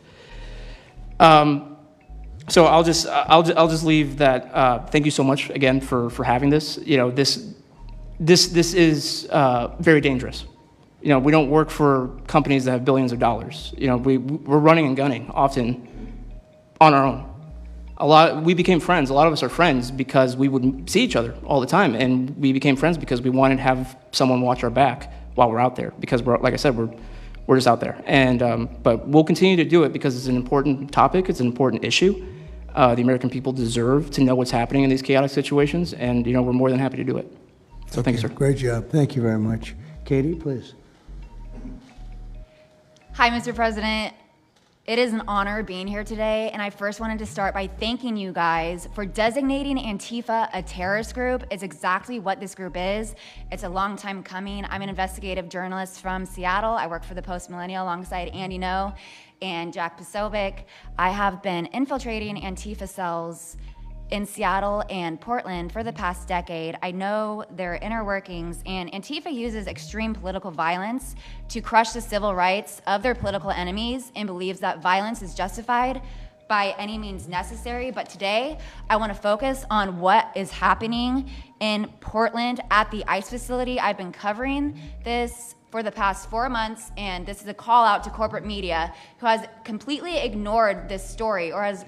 So I'll just leave that. Thank you so much again for having this. This is very dangerous. We don't work for companies that have billions of dollars. We're running and gunning often on our own. We became friends. A lot of us are friends because we would see each other all the time, and we became friends because we wanted to have someone watch our back while we're out there. Because like I said, we're just out there. And but we'll continue to do it because it's an important topic. It's an important issue. The American people deserve to know what's happening in these chaotic situations, and we're more than happy to do it. So thank you, sir. Great job. Thank you very much. Katie, please. Hi, Mr. President. It is an honor being here today, and I first wanted to start by thanking you guys for designating Antifa a terrorist group. It's exactly what this group is. It's a long time coming. I'm an investigative journalist from Seattle. I work for the Post Millennial alongside Andy No and Jack Posobiec. I have been infiltrating Antifa cells in Seattle and Portland for the past decade. I know their inner workings, and Antifa uses extreme political violence to crush the civil rights of their political enemies and believes that violence is justified by any means necessary. But today, I want to focus on what is happening in Portland at the ICE facility. I've been covering this for the past 4 months, and this is a call out to corporate media who has completely ignored this story or has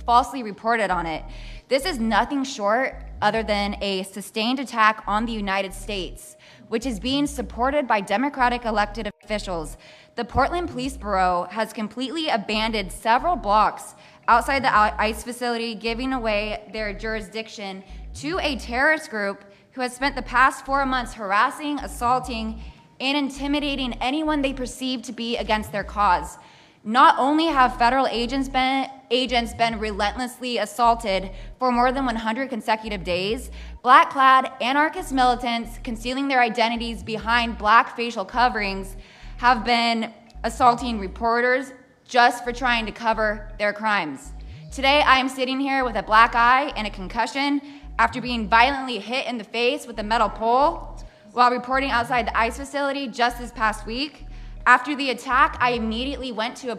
falsely reported on it. This is nothing short other than a sustained attack on the United States, which is being supported by Democratic elected officials. The Portland Police Bureau has completely abandoned several blocks outside the ICE facility, giving away their jurisdiction to a terrorist group who has spent the past 4 months harassing, assaulting, and intimidating anyone they perceive to be against their cause. Not only have federal agents been relentlessly assaulted for more than 100 consecutive days, black-clad anarchist militants concealing their identities behind black facial coverings have been assaulting reporters just for trying to cover their crimes. Today, I am sitting here with a black eye and a concussion after being violently hit in the face with a metal pole while reporting outside the ICE facility just this past week. After the attack, I immediately went to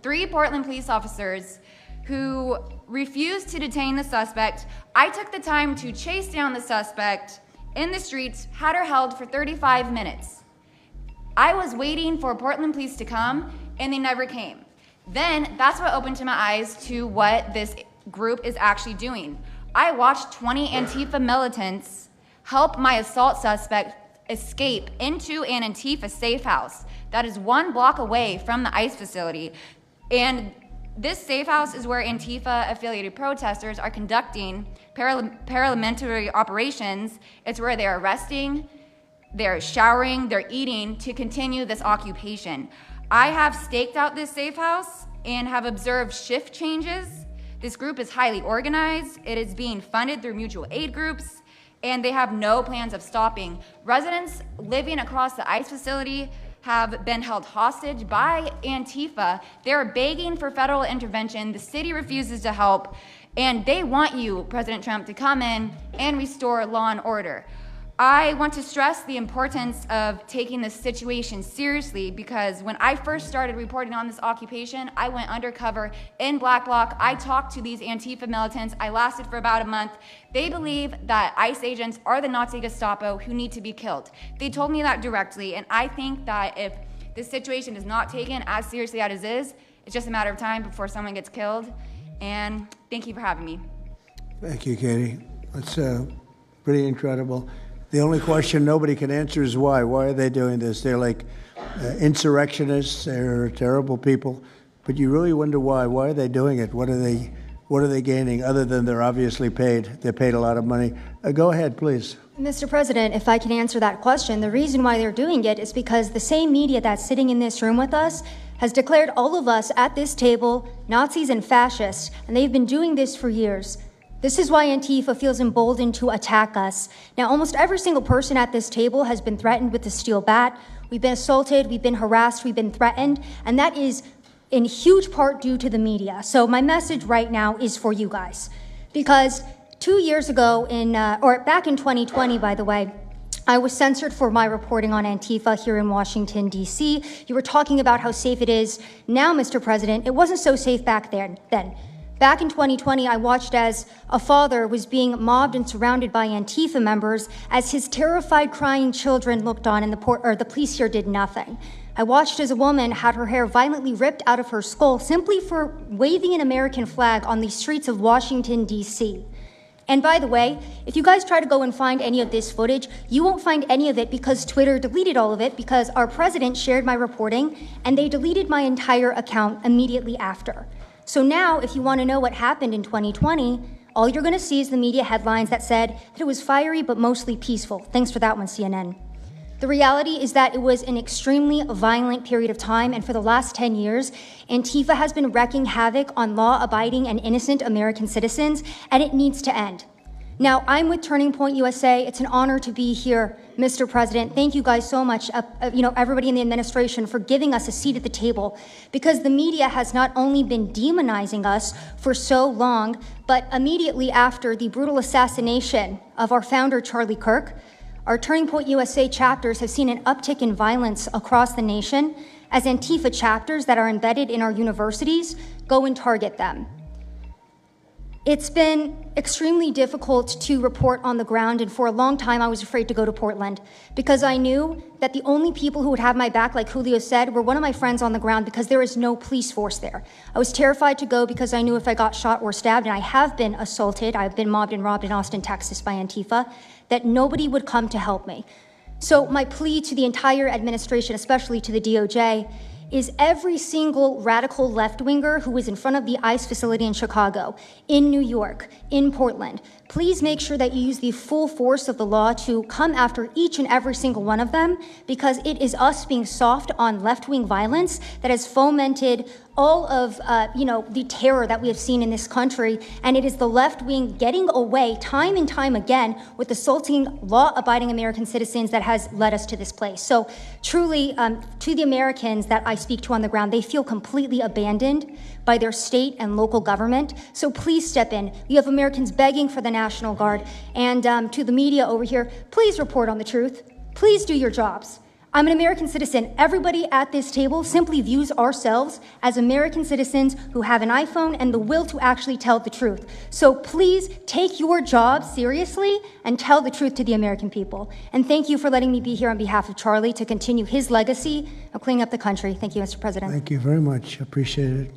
three Portland police officers who refused to detain the suspect. I took the time to chase down the suspect in the streets, had her held for 35 minutes. I was waiting for Portland police to come, and they never came. Then that's what opened my eyes to what this group is actually doing. I watched 20 Antifa militants help my assault suspect escape into an Antifa safe house that is 1 block away from the ICE facility. And this safe house is where Antifa-affiliated protesters are conducting paramilitary operations. It's where they're arresting, they're showering, they're eating to continue this occupation. I have staked out this safe house and have observed shift changes. This group is highly organized. It is being funded through mutual aid groups, and they have no plans of stopping. Residents living across the ICE facility have been held hostage by Antifa. They're begging for federal intervention. The city refuses to help, and they want you, President Trump, to come in and restore law and order. I want to stress the importance of taking this situation seriously, because when I first started reporting on this occupation, I went undercover in Black Bloc. I talked to these Antifa militants. I lasted for about a month. They believe that ICE agents are the Nazi Gestapo who need to be killed. They told me that directly, and I think that if this situation is not taken as seriously as it is, it's just a matter of time before someone gets killed. And thank you for having me. Thank you, Katie. That's pretty incredible. The only question nobody can answer is why. Why are they doing this? They're like insurrectionists. They're terrible people. But you really wonder why. Why are they doing it? What are they gaining other than they're obviously paid? They're paid a lot of money. Go ahead, please. Mr. President, if I can answer that question, the reason why they're doing it is because the same media that's sitting in this room with us has declared all of us at this table Nazis and fascists, and they've been doing this for years. This is why Antifa feels emboldened to attack us. Now, almost every single person at this table has been threatened with a steel bat. We've been assaulted, we've been harassed, we've been threatened, and that is in huge part due to the media. So my message right now is for you guys. Because 2 years ago, back in 2020, by the way, I was censored for my reporting on Antifa here in Washington, D.C. You were talking about how safe it is now, Mr. President. It wasn't so safe back then. Back in 2020, I watched as a father was being mobbed and surrounded by Antifa members as his terrified, crying children looked on and the police here did nothing. I watched as a woman had her hair violently ripped out of her skull simply for waving an American flag on the streets of Washington, D.C. And by the way, if you guys try to go and find any of this footage, you won't find any of it because Twitter deleted all of it because our president shared my reporting and they deleted my entire account immediately after. So now, if you want to know what happened in 2020, all you're going to see is the media headlines that said that it was fiery but mostly peaceful. Thanks for that one, CNN. The reality is that it was an extremely violent period of time, and for the last 10 years, Antifa has been wreaking havoc on law-abiding and innocent American citizens, and it needs to end. Now, I'm with Turning Point USA. It's an honor to be here, Mr. President. Thank you guys so much, everybody in the administration, for giving us a seat at the table, because the media has not only been demonizing us for so long, but immediately after the brutal assassination of our founder, Charlie Kirk, our Turning Point USA chapters have seen an uptick in violence across the nation as Antifa chapters that are embedded in our universities go and target them. It's been extremely difficult to report on the ground, and for a long time I was afraid to go to Portland because I knew that the only people who would have my back, like Julio said, were one of my friends on the ground because there is no police force there. I was terrified to go because I knew if I got shot or stabbed, and I have been assaulted, I've been mobbed and robbed in Austin, Texas by Antifa, that nobody would come to help me. So my plea to the entire administration, especially to the DOJ, is every single radical left-winger who is in front of the ICE facility in Chicago, in New York, in Portland, please make sure that you use the full force of the law to come after each and every single one of them, because it is us being soft on left-wing violence that has fomented all of the terror that we have seen in this country, and it is the left wing getting away time and time again with assaulting law-abiding American citizens that has led us to this place. So truly, to the Americans that I speak to on the ground, they feel completely abandoned by their state and local government. So please step in. You have Americans begging for the National Guard, and to the media over here, please report on the truth. Please do your jobs. I'm an American citizen. Everybody at this table simply views ourselves as American citizens who have an iPhone and the will to actually tell the truth. So please take your job seriously and tell the truth to the American people. And thank you for letting me be here on behalf of Charlie to continue his legacy of cleaning up the country. Thank you, Mr. President. Thank you very much. Appreciate it.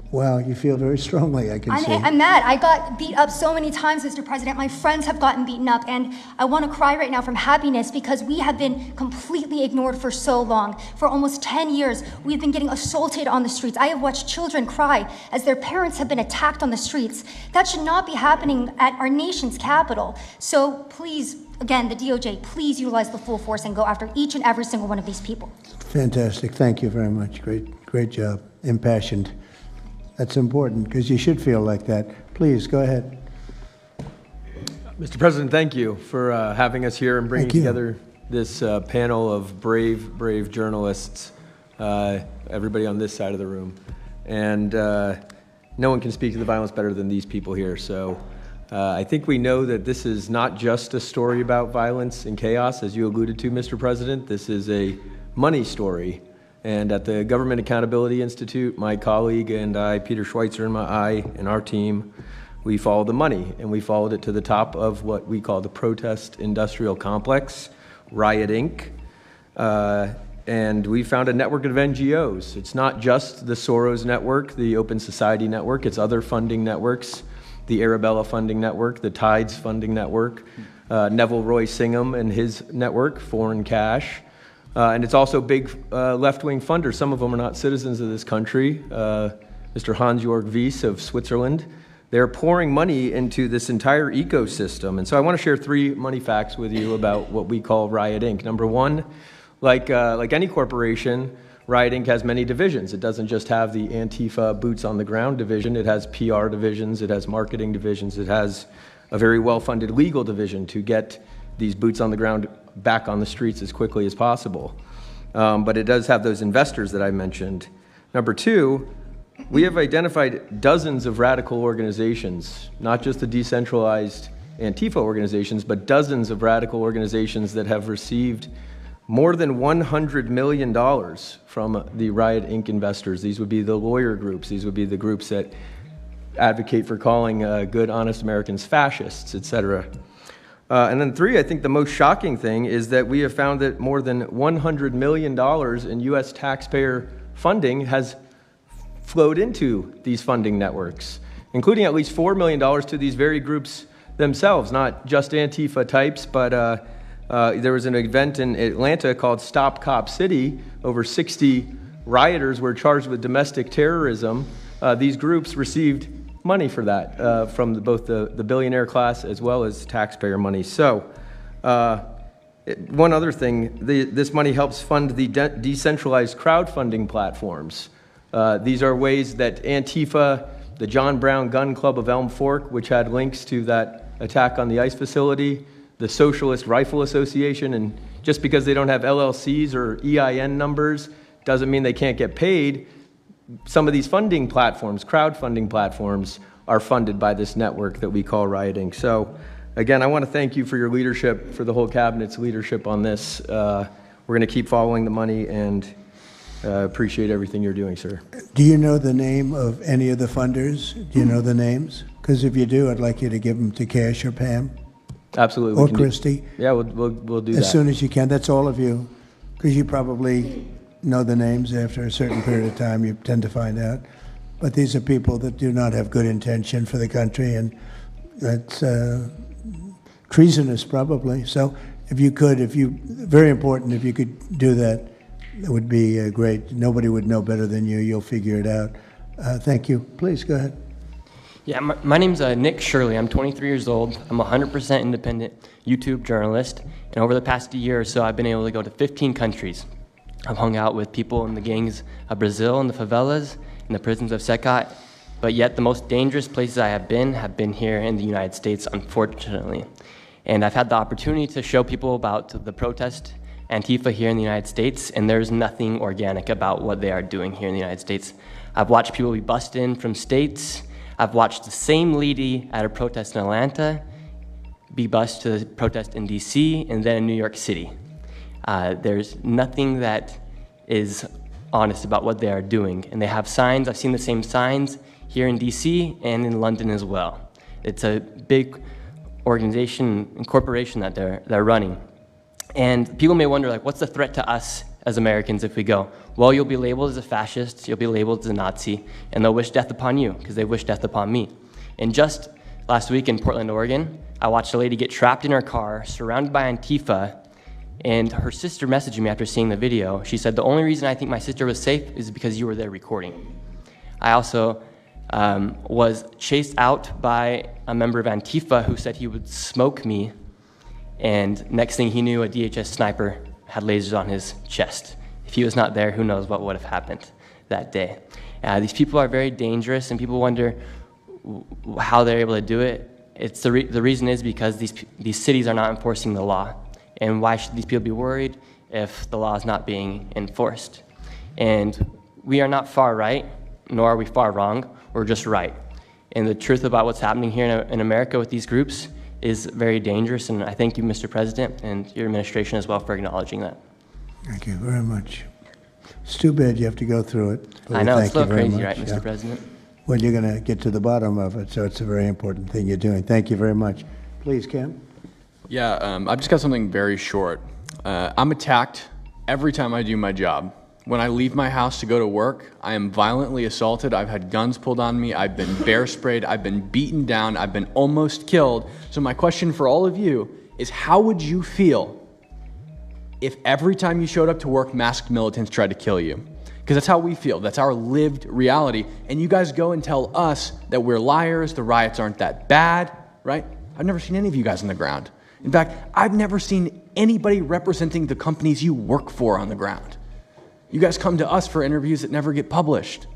Wow, you feel very strongly, I can see. I'm mad. I got beat up so many times, Mr. President. My friends have gotten beaten up, and I want to cry right now from happiness because we have been completely ignored for so long. For almost 10 years, we've been getting assaulted on the streets. I have watched children cry as their parents have been attacked on the streets. That should not be happening at our nation's capital. So please, again, the DOJ, please utilize the full force and go after each and every single one of these people. Fantastic. Thank you very much. Great job. Impassioned. That's important because you should feel like that. Please, go ahead. Mr. President, thank you for having us here and bringing together this panel of brave journalists, everybody on this side of the room. And no one can speak to the violence better than these people here. So I think we know that this is not just a story about violence and chaos, as you alluded to, Mr. President. This is a money story. And at the Government Accountability Institute, my colleague and I, Peter Schweitzer and our team, we followed the money, and we followed it to the top of what we call the protest industrial complex, Riot Inc. And we found a network of NGOs. It's not just the Soros network, the Open Society network, it's other funding networks, the Arabella funding network, the Tides funding network, Neville Roy Singham and his network, Foreign Cash. And it's also big left-wing funders. Some of them are not citizens of this country. Mr. Hans-Jörg Wyss of Switzerland. They're pouring money into this entire ecosystem. And so I want to share 3 money facts with you about what we call Riot Inc. Number 1, like any corporation, Riot Inc. has many divisions. It doesn't just have the Antifa boots on the ground division. It has PR divisions. It has marketing divisions. It has a very well-funded legal division to get these boots on the ground back on the streets as quickly as possible. But it does have those investors that I mentioned. Number 2, we have identified dozens of radical organizations, not just the decentralized Antifa organizations, but dozens of radical organizations that have received more than $100 million from the Riot Inc. investors. These would be the lawyer groups. These would be the groups that advocate for calling good, honest Americans fascists, et cetera. And then 3, I think the most shocking thing is that we have found that more than $100 million in U.S. taxpayer funding has flowed into these funding networks, including at least $4 million to these very groups themselves, not just Antifa types, but there was an event in Atlanta called Stop Cop City. Over 60 rioters were charged with domestic terrorism. These groups received money for that from both the billionaire class as well as taxpayer money. So One other thing, this money helps fund the decentralized crowdfunding platforms. These are ways that Antifa, the John Brown Gun Club of Elm Fork, which had links to that attack on the ICE facility, the Socialist Rifle Association, and just because they don't have LLCs or EIN numbers doesn't mean they can't get paid. Some of these funding platforms, crowdfunding platforms, are funded by this network that we call rioting. So again, I want to thank you for your leadership, for the whole cabinet's leadership on this. We're going to keep following the money and appreciate everything you're doing, sir. Do you know the name of any of the funders? Do you know the names? Because if you do, I'd like you to give them to Cash or Pam. Absolutely. Or Christy. Yeah, we'll do that. As soon as you can. That's all of you. Because you probably know the names after a certain period of time. You tend to find out. But these are people that do not have good intention for the country, and that's treasonous probably. So if you could, very important, if you could do that, it would be great. Nobody would know better than you. You'll figure it out. Thank you. Please, go ahead. Yeah, my name's Nick Shirley. I'm 23 years old. I'm a 100% independent YouTube journalist. And over the past year or so, I've been able to go to 15 countries. I've hung out with people in the gangs of Brazil, in the favelas, in the prisons of Secot. But yet the most dangerous places I have been here in the United States, unfortunately. And I've had the opportunity to show people about the protest Antifa here in the United States, and there's nothing organic about what they are doing here in the United States. I've watched people be bussed in from states. I've watched the same lady at a protest in Atlanta be bused to the protest in DC and then in New York City. There's nothing that is honest about what they are doing. And they have signs. I've seen the same signs here in DC and in London as well. It's a big organization and corporation that they're running. And people may wonder, like, what's the threat to us as Americans if we go? Well, you'll be labeled as a fascist, you'll be labeled as a Nazi, and they'll wish death upon you because they wish death upon me. And just last week in Portland, Oregon, I watched a lady get trapped in her car, surrounded by Antifa, and her sister messaged me after seeing the video. She said, the only reason I think my sister was safe is because you were there recording. I also was chased out by a member of Antifa who said he would smoke me, and next thing he knew, a DHS sniper had lasers on his chest. If he was not there, who knows what would have happened that day. These people are very dangerous, and people wonder how they're able to do it. It's the reason is because these cities are not enforcing the law. And why should these people be worried if the law is not being enforced? And we are not far right, nor are we far wrong. We're just right. And the truth about what's happening here in America with these groups is very dangerous, and I thank you, Mr. President, and your administration as well for acknowledging that. Thank you very much. It's too bad you have to go through it. I know, it's a little crazy, much. right, Mr. President? Well, you're going to get to the bottom of it, so it's a very important thing you're doing. Thank you very much. Please, Cam. Yeah, I've just got something very short. I'm attacked every time I do my job. When I leave my house to go to work, I am violently assaulted. I've had guns pulled on me. I've been bear sprayed. I've been beaten down. I've been almost killed. So my question for all of you is, how would you feel if every time you showed up to work, masked militants tried to kill you? Because that's how we feel. That's our lived reality. And you guys go and tell us that we're liars, the riots aren't that bad, right? I've never seen any of you guys on the ground. In fact, I've never seen anybody representing the companies you work for on the ground. You guys come to us for interviews that never get published.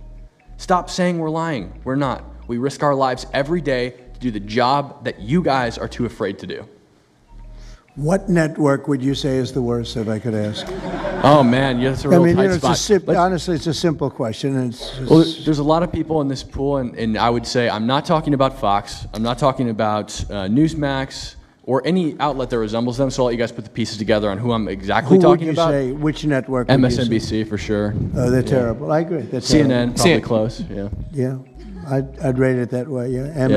Stop saying we're lying. We're not. We risk our lives every day to do the job that you guys are too afraid to do. What network would you say is the worst, if I could ask? Oh, man, that's a real tight spot. Honestly, it's a simple question. Well, there's a lot of people in this pool, and I would say I'm not talking about Fox. I'm not talking about Newsmax or any outlet that resembles them, so I'll let you guys put the pieces together on who I'm exactly talking about. Who would you say, which network? MSNBC for sure. Oh, they're terrible. I agree. They're CNN, probably close, yeah. Yeah, I'd rate it that way, yeah.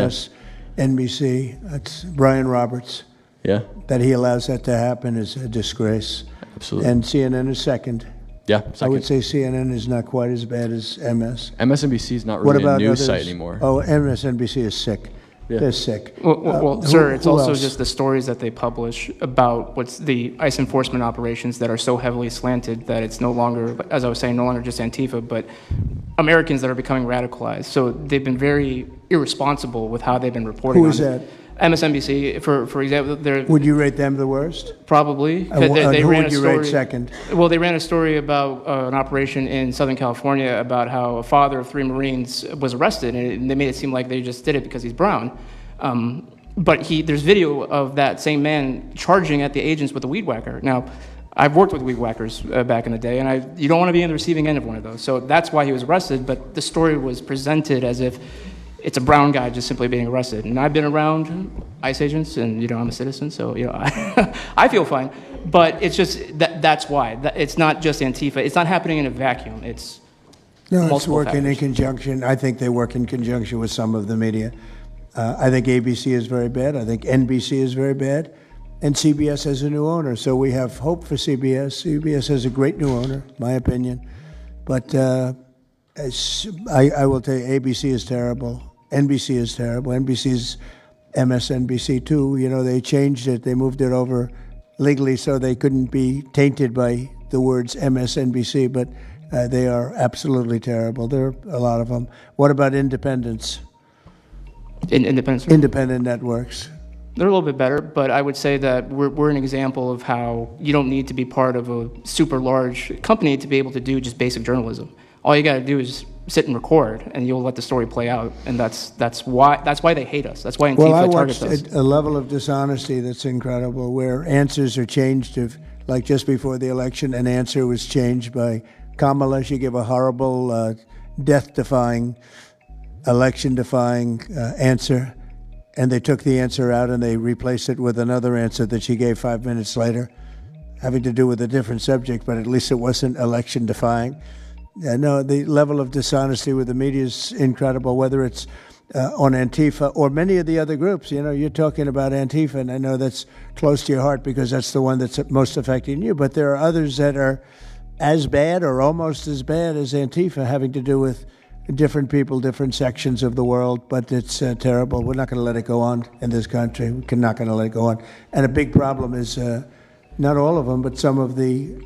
MSNBC, that's Brian Roberts. Yeah. That he allows that to happen is a disgrace. Absolutely. And CNN is second. Yeah, second. I would say CNN is not quite as bad as MS. MSNBC is not really a news site anymore. Oh, MSNBC is sick. Yeah. They're sick. Well, sir, it's also else? just the stories that they publish about what's the ICE enforcement operations that are so heavily slanted that it's no longer, as I was saying, no longer just Antifa, but Americans that are becoming radicalized. So they've been very irresponsible with how they've been reporting Who on is it. MSNBC, for example, they're Would you rate them the worst? probably. Who ran would a you story, rate second? Well, they ran a story about an operation in Southern California about how a father of 3 Marines was arrested, and they made it seem like they just did it because he's brown. But there's video of that same man charging at the agents with a weed whacker. Now, I've worked with weed whackers back in the day, and you don't want to be on the receiving end of one of those. So that's why he was arrested, but the story was presented as if it's a brown guy just simply being arrested. And I've been around ICE agents, and I'm a citizen, so I feel fine. But it's just that's why. It's not just Antifa. It's not happening in a vacuum. It's It's working factors. in conjunction. I think they work in conjunction with some of the media. I think ABC is very bad. I think NBC is very bad. And CBS has a new owner, so we have hope for CBS. CBS has a great new owner, my opinion. But I will tell you, ABC is terrible. NBC is terrible. NBC's MSNBC too. They changed it. They moved it over legally so they couldn't be tainted by the words MSNBC, but they are absolutely terrible. There are a lot of them. What about independents? Independent networks. They're a little bit better, but I would say that we're an example of how you don't need to be part of a super large company to be able to do just basic journalism. All you got to do is sit and record, and you'll let the story play out. And that's why they hate us. That's why Antifa targets us. A level of dishonesty that's incredible, where answers are changed. Like just before the election, an answer was changed by Kamala. She gave a horrible, death-defying, election-defying answer. And they took the answer out and they replaced it with another answer that she gave 5 minutes later, having to do with a different subject, but at least it wasn't election-defying. No, the level of dishonesty with the media is incredible, whether it's on Antifa or many of the other groups. You're talking about Antifa, and I know that's close to your heart because that's the one that's most affecting you, but there are others that are as bad or almost as bad as Antifa, having to do with different people, different sections of the world, but it's terrible. We're not going to let it go on in this country. We're not going to let it go on. And a big problem is not all of them, but some of the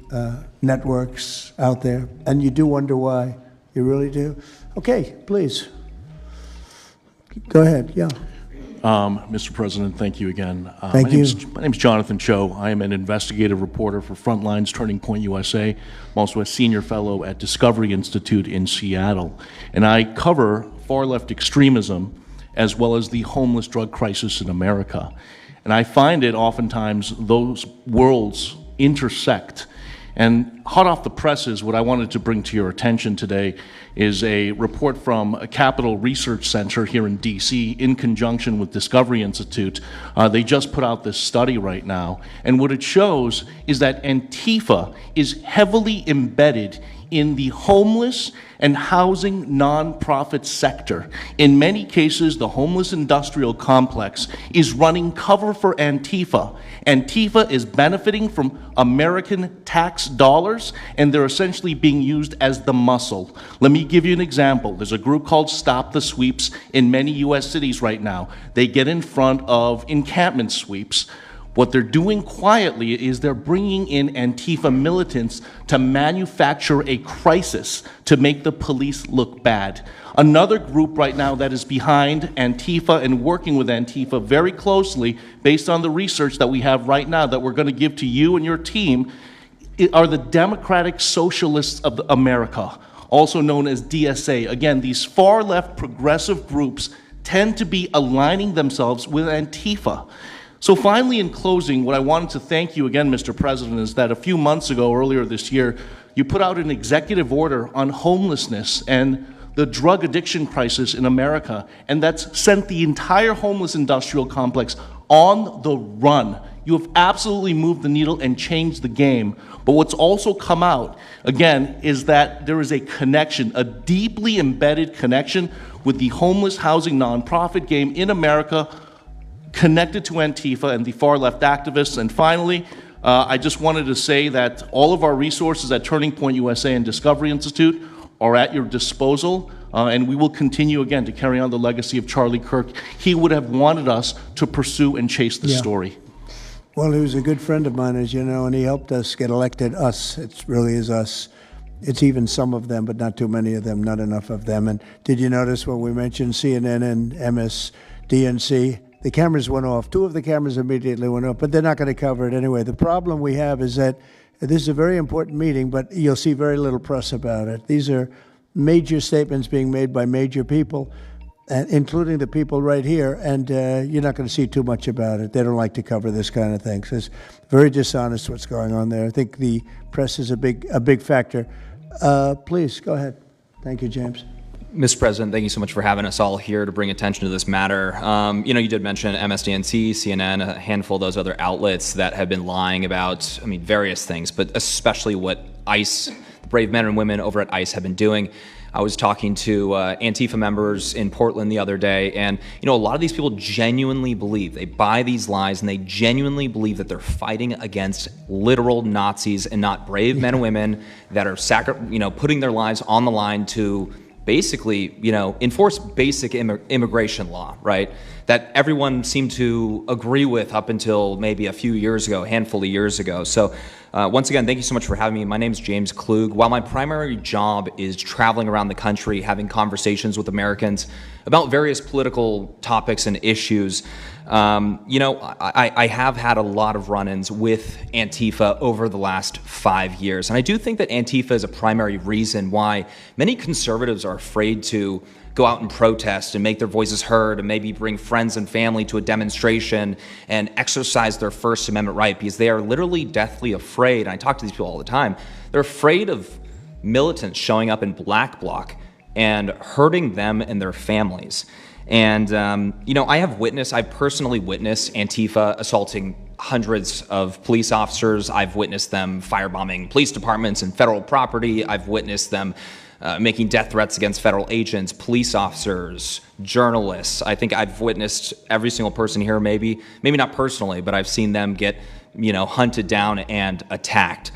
networks out there. And you do wonder why. You really do. Okay, please. Go ahead. Yeah. Mr. President, thank you again. Thank you. My name is Jonathan Cho. I am an investigative reporter for Frontlines Turning Point USA. I'm also a senior fellow at Discovery Institute in Seattle. And I cover far-left extremism as well as the homeless drug crisis in America. And I find it oftentimes those worlds intersect. And hot off the presses, what I wanted to bring to your attention today is a report from a Capital Research Center here in D.C. in conjunction with Discovery Institute. They just put out this study right now. And what it shows is that Antifa is heavily embedded in the homeless and housing nonprofit sector. In many cases, the homeless industrial complex is running cover for Antifa. Antifa is benefiting from American tax dollars, and they're essentially being used as the muscle. Let me give you an example. There's a group called Stop the Sweeps in many U.S. cities right now. They get in front of encampment sweeps. What they're doing quietly is they're bringing in Antifa militants to manufacture a crisis to make the police look bad. Another group right now that is behind Antifa and working with Antifa very closely, based on the research that we have right now that we're going to give to you and your team, are the Democratic Socialists of America, also known as DSA. Again, these far-left progressive groups tend to be aligning themselves with Antifa. So finally, in closing, what I wanted to thank you again, Mr. President, is that a few months ago, earlier this year, you put out an executive order on homelessness and the drug addiction crisis in America, and that's sent the entire homeless industrial complex on the run. You have absolutely moved the needle and changed the game. But what's also come out, again, is that there is a connection, a deeply embedded connection with the homeless housing nonprofit game in America, connected to Antifa and the far-left activists. And finally, I just wanted to say that all of our resources at Turning Point USA and Discovery Institute are at your disposal, and we will continue, again, to carry on the legacy of Charlie Kirk. He would have wanted us to pursue and chase the story. Well, he was a good friend of mine, as you know, and he helped us get elected. Us, it really is us. It's even some of them, but not too many of them, not enough of them. And did you notice when we mentioned CNN and MSDNC, the cameras went off. 2 of the cameras immediately went off, but they're not going to cover it anyway. The problem we have is that this is a very important meeting, but you'll see very little press about it. These are major statements being made by major people, including the people right here, and you're not going to see too much about it. They don't like to cover this kind of thing. So it's very dishonest what's going on there. I think the press is a big factor. Please, go ahead. Thank you, James. Mr. President, thank you so much for having us all here to bring attention to this matter. You did mention MSDNC, CNN, a handful of those other outlets that have been lying about, various things, but especially what ICE, the brave men and women over at ICE have been doing. I was talking to Antifa members in Portland the other day, and a lot of these people genuinely believe, they buy these lies, and they genuinely believe that they're fighting against literal Nazis and not brave men and women that are putting their lives on the line to basically, enforce basic immigration law, right? That everyone seemed to agree with up until maybe a few years ago, a handful of years ago. So once again, thank you so much for having me. My name is James Klug. While my primary job is traveling around the country, having conversations with Americans about various political topics and issues, I have had a lot of run-ins with Antifa over the last 5 years. And I do think that Antifa is a primary reason why many conservatives are afraid to go out and protest and make their voices heard and maybe bring friends and family to a demonstration and exercise their First Amendment right, because they are literally deathly afraid. And I talk to these people all the time. They're afraid of militants showing up in black bloc and hurting them and their families. And, I've personally witnessed Antifa assaulting hundreds of police officers. I've witnessed them firebombing police departments and federal property. I've witnessed them making death threats against federal agents, police officers, journalists. I think I've witnessed every single person here, maybe not personally, but I've seen them get, hunted down and attacked.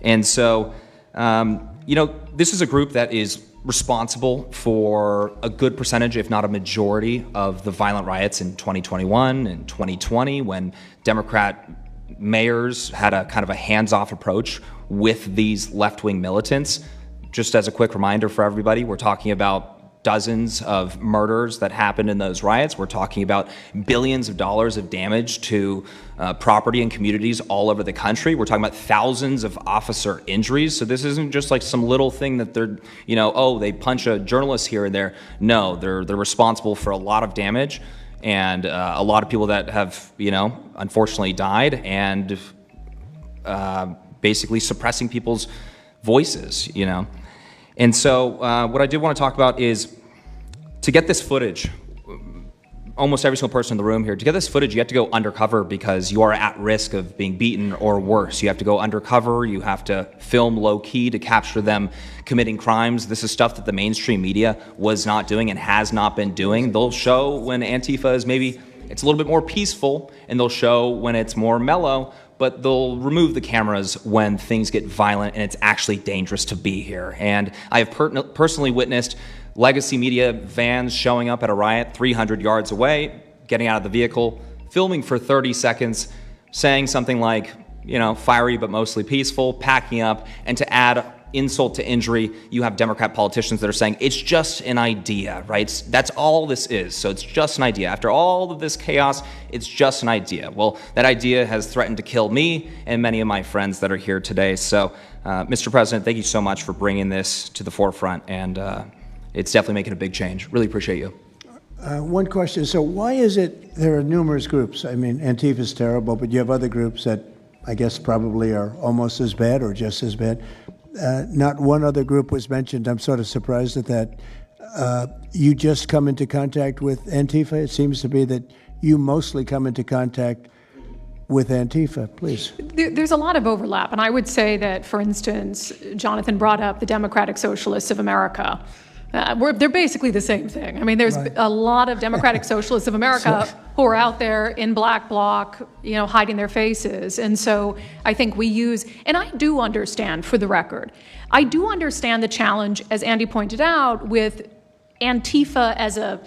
And so, this is a group that is responsible for a good percentage, if not a majority, of the violent riots in 2021 and 2020 when Democrat mayors had a kind of a hands-off approach with these left-wing militants. Just as a quick reminder for everybody, we're talking about dozens of murders that happened in those riots. We're talking about billions of dollars of damage to property and communities all over the country. We're talking about thousands of officer injuries. So this isn't just like some little thing that they're, they punch a journalist here and there. No, they're responsible for a lot of damage and a lot of people that have, unfortunately died and basically suppressing people's voices, And so what I did want to talk about is to get this footage, almost every single person in the room here, to get this footage, you have to go undercover because you are at risk of being beaten or worse. You have to go undercover. You have to film low-key to capture them committing crimes. This is stuff that the mainstream media was not doing and has not been doing. They'll show when Antifa is maybe, it's a little bit more peaceful, and they'll show when it's more mellow, but they'll remove the cameras when things get violent and it's actually dangerous to be here. And I have personally witnessed legacy media vans showing up at a riot 300 yards away, getting out of the vehicle, filming for 30 seconds, saying something like, fiery but mostly peaceful, packing up, and to add insult to injury, you have Democrat politicians that are saying, it's just an idea, right? That's all this is. So it's just an idea. After all of this chaos, it's just an idea. Well, that idea has threatened to kill me and many of my friends that are here today. So, Mr. President, thank you so much for bringing this to the forefront. And it's definitely making a big change. Really appreciate you. One question. So why is it there are numerous groups? Antifa is terrible, but you have other groups that I guess probably are almost as bad or just as bad. Not one other group was mentioned. I'm sort of surprised at that. You just come into contact with Antifa? It seems to be that you mostly come into contact with Antifa. Please. There's a lot of overlap. And I would say that, for instance, Jonathan brought up the Democratic Socialists of America. They're basically the same thing. There's a lot of Democratic Socialists of America who are out there in black bloc, hiding their faces. And so I think we use, and I do understand, for the record, I do understand the challenge, as Andy pointed out, with Antifa as a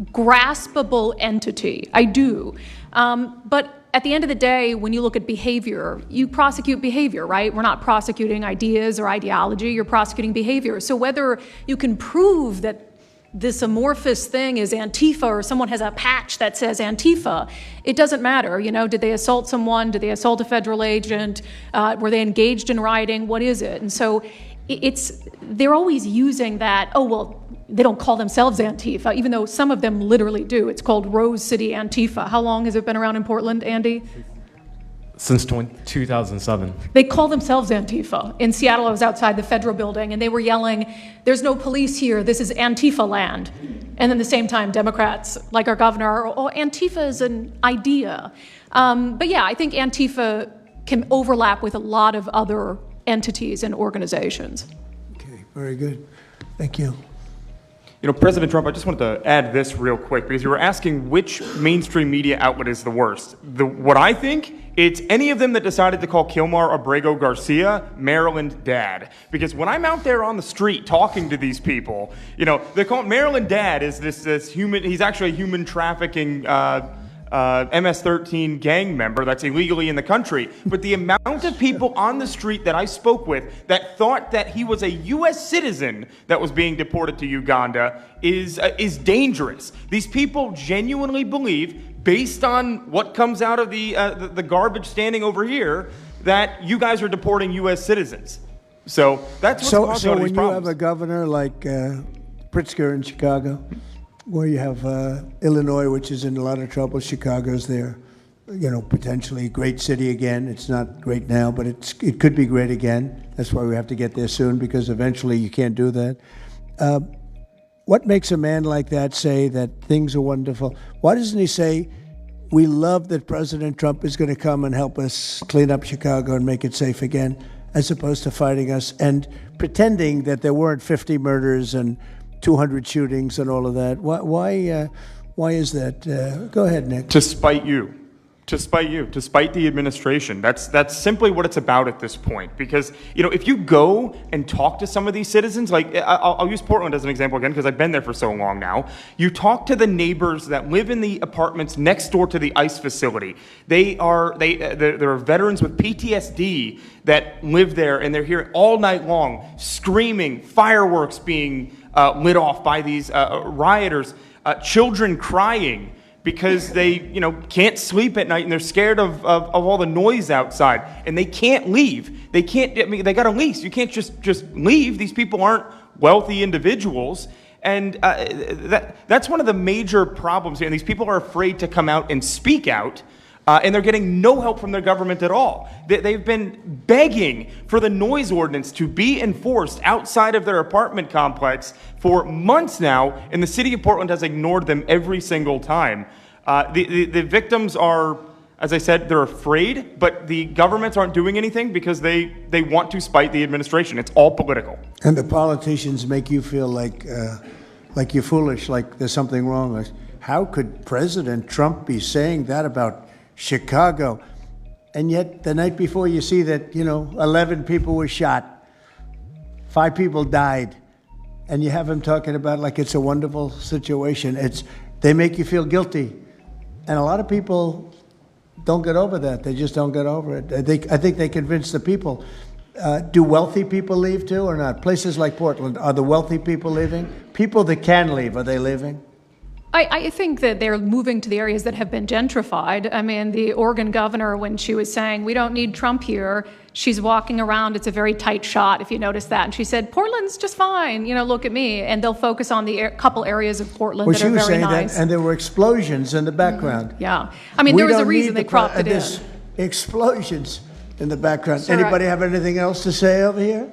graspable entity. I do. But at the end of the day, when you look at behavior, you prosecute behavior, right? We're not prosecuting ideas or ideology, you're prosecuting behavior. So whether you can prove that this amorphous thing is Antifa, or someone has a patch that says Antifa. It doesn't matter. Did they assault someone? Did they assault a federal agent? Were they engaged in rioting? What is it? And so they're always using that, oh, well, they don't call themselves Antifa, even though some of them literally do. It's called Rose City Antifa. How long has it been around in Portland, Andy? Since 2007. They call themselves Antifa. In Seattle, I was outside the federal building, and they were yelling, "There's no police here, this is Antifa land." And then at the same time, Democrats, like our governor, oh, Antifa is an idea. But yeah, I think Antifa can overlap with a lot of other entities and organizations. Okay, very good. Thank you. President Trump, I just wanted to add this real quick, because you were asking which mainstream media outlet is the worst. What I think, it's any of them that decided to call Kilmar Abrego Garcia Maryland Dad. Because when I'm out there on the street talking to these people, they call Maryland Dad is this human, he's actually a human trafficking MS-13 gang member that's illegally in the country. But the amount of people on the street that I spoke with that thought that he was a U.S. citizen that was being deported to Uganda is dangerous. These people genuinely believe, based on what comes out of the garbage standing over here, that you guys are deporting U.S. citizens. So that's what's causing all these So when problems. you have a governor like Pritzker in Chicago, where you have Illinois, which is in a lot of trouble, Chicago's there, potentially a great city again. It's not great now, but it could be great again. That's why we have to get there soon, because eventually you can't do that. What makes a man like that say that things are wonderful? Why doesn't he say, we love that President Trump is going to come and help us clean up Chicago and make it safe again, as opposed to fighting us and pretending that there weren't 50 murders and 200 shootings and all of that? Why is that? Go ahead, Nick. To spite you. To spite the administration. That's simply what it's about at this point. Because, if you go and talk to some of these citizens, like I'll use Portland as an example again, because I've been there for so long now. You talk to the neighbors that live in the apartments next door to the ICE facility. There are veterans with PTSD that live there, and they're here all night long, screaming, fireworks being lit off by these rioters, children crying because they, can't sleep at night and they're scared of all the noise outside, and they can't leave. They can't. They got a lease. You can't just leave. These people aren't wealthy individuals, and that's one of the major problems here. And these people are afraid to come out and speak out. And they're getting no help from their government at all. They've been begging for the noise ordinance to be enforced outside of their apartment complex for months now, and the city of Portland has ignored them every single time. The victims are, as I said, they're afraid, but the governments aren't doing anything because they want to spite the administration. It's all political. And the politicians make you feel like you're foolish, like there's something wrong. How could President Trump be saying that about Chicago? And yet the night before you see that, 11 people were shot, 5 people died, and you have him talking about like it's a wonderful situation. They make you feel guilty. And a lot of people don't get over that. They just don't get over it. I think they convince the people. Do wealthy people leave too or not? Places like Portland, are the wealthy people leaving? People that can leave, are they leaving? I think that they're moving to the areas that have been gentrified. I mean, the Oregon governor, when she was saying, we don't need Trump here, she's walking around. It's a very tight shot, if you notice that. And she said, Portland's just fine. Look at me. And they'll focus on the couple areas of Portland that are very nice. Well, she was saying that, and there were explosions in the background. Yeah. I mean, there was a reason they cropped it in. Explosions in the background. Sir, Anybody have anything else to say over here?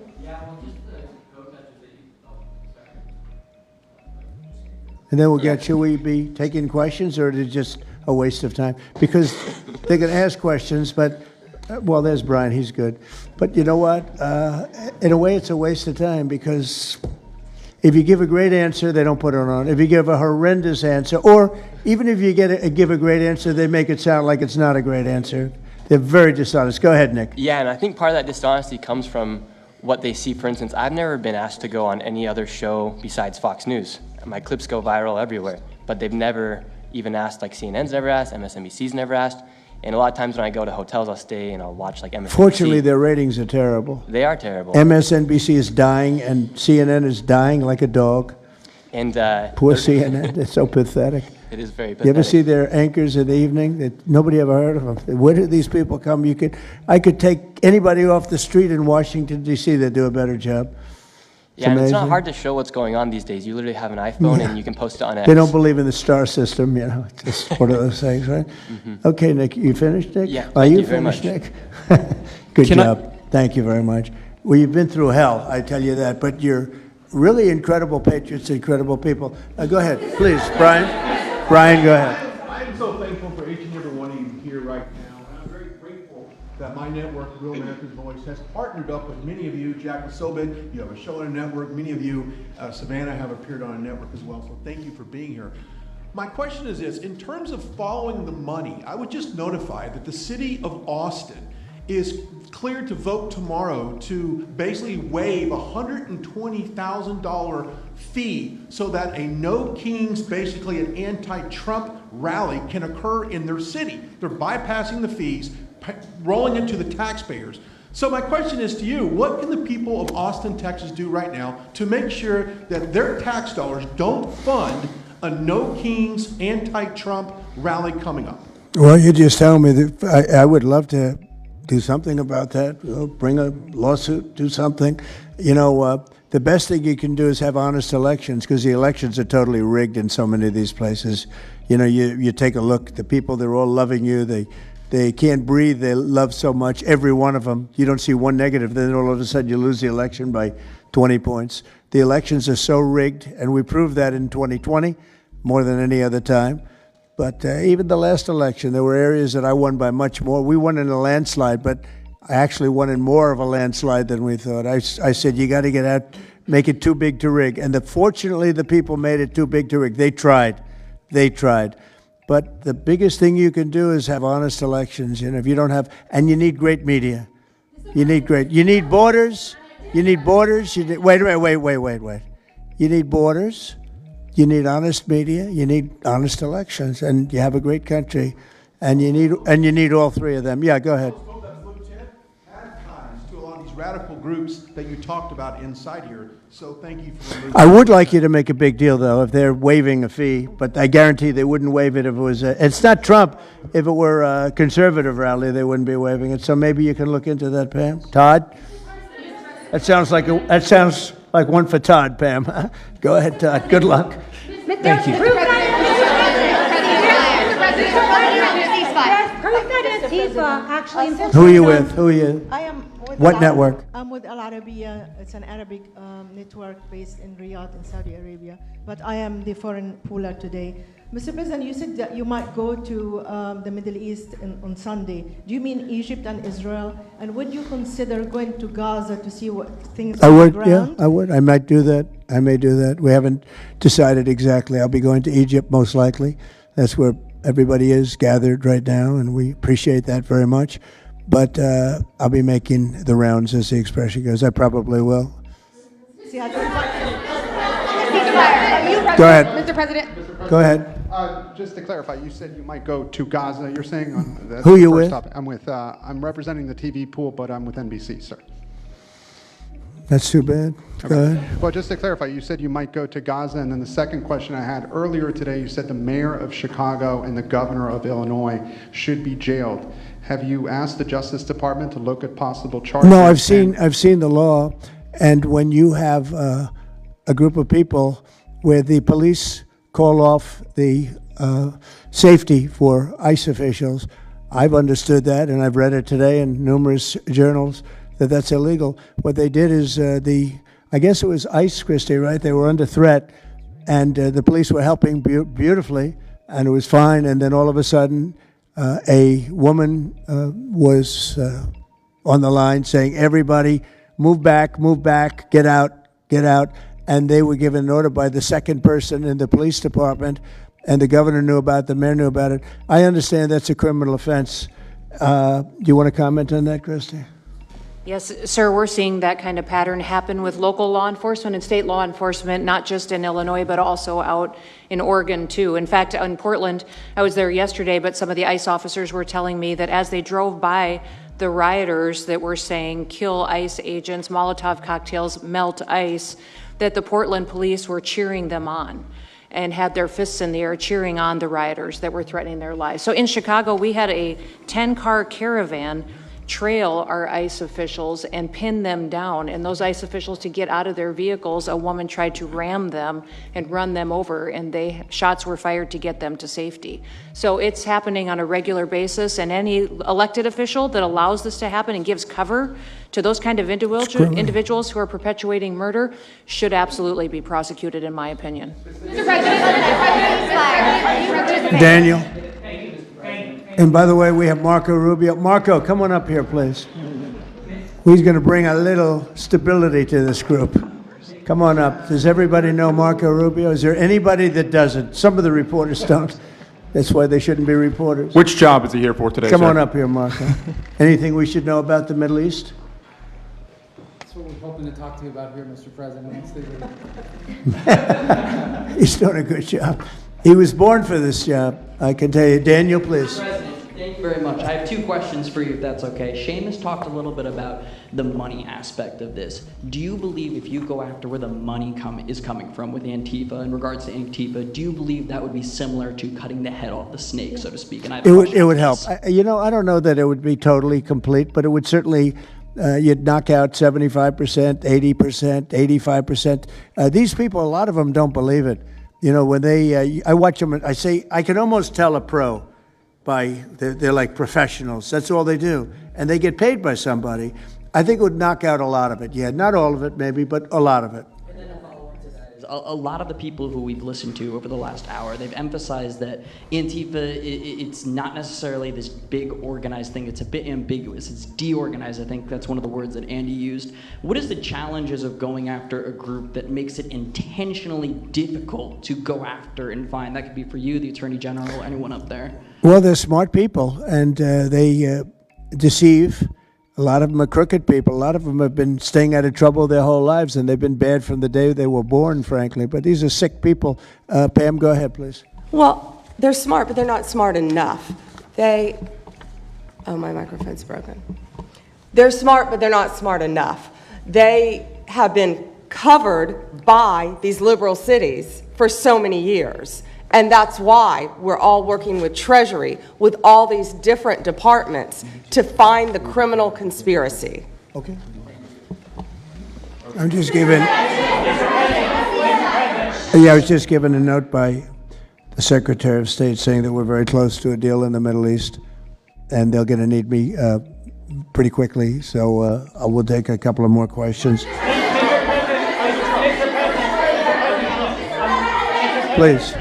And then we'll get, should we be taking questions, or is it just a waste of time? Because they can ask questions, but, well, there's Brian, he's good. But you know what? In a way, it's a waste of time, because if you give a great answer, they don't put it on. If you give a horrendous answer, or even if you give a great answer, they make it sound like it's not a great answer. They're very dishonest. Go ahead, Nick. Yeah, and I think part of that dishonesty comes from what they see. For instance, I've never been asked to go on any other show besides Fox News. My clips go viral everywhere, but they've never even asked, like CNN's never asked, MSNBC's never asked, and a lot of times when I go to hotels, I'll stay and I'll watch like MSNBC. Fortunately, their ratings are terrible. They are terrible. MSNBC is dying, and CNN is dying like a dog. And Poor CNN, it's so pathetic. it is very You pathetic. ever see their anchors in the evening? That nobody ever heard of them. Where do these people come? I could take anybody off the street in Washington, D.C. that do a better job. Yeah, and it's not amazing. hard to show what's going on these days. You literally have an iPhone and you can post it on X. They don't believe in the star system, It's just one of those things, right? Okay, Nick, you finished, Nick? Yeah, Are thank you you very finished, much. Nick? Good Can I- job. Thank you very much. Well, you've been through hell, I tell you that, but you're really incredible patriots, incredible people. Go ahead, please, Brian. Brian, go ahead. I am so thankful for each and every one of you here right now, and I'm very grateful that my network, Real America's Voice, has partnered up with many of you. Jack Sobin, you have a show on a network. Many of you, Savannah, have appeared on a network as well, so thank you for being here. My question is this: in terms of following the money, I would just notify that the city of Austin is cleared to vote tomorrow to basically waive a $120,000 fee so that a No Kings, basically an anti-Trump rally, can occur in their city. They're bypassing the fees, rolling it to the taxpayers. So my question is to you: what can the people of Austin, Texas do right now to make sure that their tax dollars don't fund a No Kings anti-Trump rally coming up? Well, you just tell me that I would love to do something about that. Bring a lawsuit, do something. The best thing you can do is have honest elections, because the elections are totally rigged in so many of these places. You take a look, the people, they're all loving you. They can't breathe. They love so much, every one of them. You don't see one negative, then all of a sudden you lose the election by 20 points. The elections are so rigged, and we proved that in 2020 more than any other time. But even the last election, there were areas that I won by much more. We won in a landslide, but I actually won in more of a landslide than we thought. I said, you got to get out, make it too big to rig. And fortunately, the people made it too big to rig. They tried. But the biggest thing you can do is have honest elections. If you don't have, and you need great media. You need borders. Wait. You need borders. You need honest media, you need honest elections, and you have a great country, and you need all three of them. Yeah, go ahead. To a lot of these radical groups that you talked about inside here. So thank you for removing. I would like you to make a big deal, though, if they're waiving a fee, but I guarantee they wouldn't waive it if it was it's not Trump. If it were a conservative rally, they wouldn't be waiving it. So maybe you can look into that, Pam. Todd? That sounds like one for Todd, Pam. Go ahead, Todd. Good luck. Thank you. Proof that Antifa actually. Who are you with? Who are you? I am with What network? I'm with Al Arabiya. It's an Arabic network based in Riyadh in Saudi Arabia. But I am the foreign pooler today. Mr. President, you said that you might go to the Middle East on Sunday. Do you mean Egypt and Israel? And would you consider going to Gaza to see what things I on would, the ground? yeah, I would. I might do that. I may do that. We haven't decided exactly. I'll be going to Egypt most likely. That's where everybody is gathered right now, and we appreciate that very much. But I'll be making the rounds, as the expression goes. I probably will. See, I Go ahead. Mr. President. Go ahead. Just to clarify, you said you might go to Gaza. You're saying that's Who the you first with? topic. I'm representing the TV pool, but I'm with NBC, sir. That's too bad. Go ahead. Well, just to clarify, you said you might go to Gaza, and then the second question I had earlier today, you said the mayor of Chicago and the governor of Illinois should be jailed. Have you asked the Justice Department to look at possible charges? No, I've seen the law, and when you have a group of people where the police call off the safety for ICE officials, I've understood that, and I've read it today in numerous journals, that's illegal. What they did is I guess it was ICE, Christie, right? They were under threat, and the police were helping beautifully, and it was fine. And then all of a sudden, a woman was on the line saying, "Everybody, move back, get out." And they were given an order by the second person in the police department, and the governor knew about it, the mayor knew about it. I understand that's a criminal offense. Do you want to comment on that, Christie? Yes, sir, we're seeing that kind of pattern happen with local law enforcement and state law enforcement, not just in Illinois, but also out in Oregon, too. In fact, in Portland, I was there yesterday, but some of the ICE officers were telling me that as they drove by the rioters that were saying, kill ICE agents, Molotov cocktails, melt ICE, that the Portland police were cheering them on and had their fists in the air cheering on the rioters that were threatening their lives. So in Chicago, we had a 10-car caravan trail our ICE officials and pin them down. And those ICE officials, to get out of their vehicles, a woman tried to ram them and run them over, and shots were fired to get them to safety. So it's happening on a regular basis, and any elected official that allows this to happen and gives cover to those kind of individuals who are perpetuating murder should absolutely be prosecuted, in my opinion. Daniel. And by the way, we have Marco Rubio. Marco, come on up here, please. He's going to bring a little stability to this group. Come on up. Does everybody know Marco Rubio? Is there anybody that doesn't? Some of the reporters don't. That's why they shouldn't be reporters. Which job is he here for today, Come sir? on up here, Marco. Anything we should know about the Middle East? That's what we're hoping to talk to you about here, Mr. President. He's doing a good job. He was born for this job, I can tell you. Daniel, please. Thank you very much. I have two questions for you, if that's okay. Seamus talked a little bit about the money aspect of this. Do you believe if you go after where the money is coming from with Antifa, in regards to Antifa, do you believe that would be similar to cutting the head off the snake, so to speak? And I have a question It would on help. this. I don't know that it would be totally complete, but it would certainly, you'd knock out 75%, 80%, 85%. These people, a lot of them don't believe it. You know, when I watch them, I say, I can almost tell a pro by, they're like professionals. That's all they do. And they get paid by somebody. I think it would knock out a lot of it. Yeah, not all of it maybe, but a lot of it. A lot of the people who we've listened to over the last hour, they've emphasized that Antifa, it's not necessarily this big organized thing. It's a bit ambiguous. It's deorganized. I think that's one of the words that Andy used. What is the challenges of going after a group that makes it intentionally difficult to go after and find? That could be for you, the Attorney General, anyone up there. Well, they're smart people, and they deceive. A lot of them are crooked people. A lot of them have been staying out of trouble their whole lives, and they've been bad from the day they were born, frankly. But these are sick people. Pam, go ahead, please. Well, they're smart, but they're not smart enough. Oh, my microphone's broken. They're smart, but they're not smart enough. They have been covered by these liberal cities for so many years. And that's why we're all working with Treasury, with all these different departments, to find the criminal conspiracy. Okay. I'm just giving. I was just given a note by the Secretary of State saying that we're very close to a deal in the Middle East, and they're going to need me pretty quickly. So I will take a couple of more questions. Please.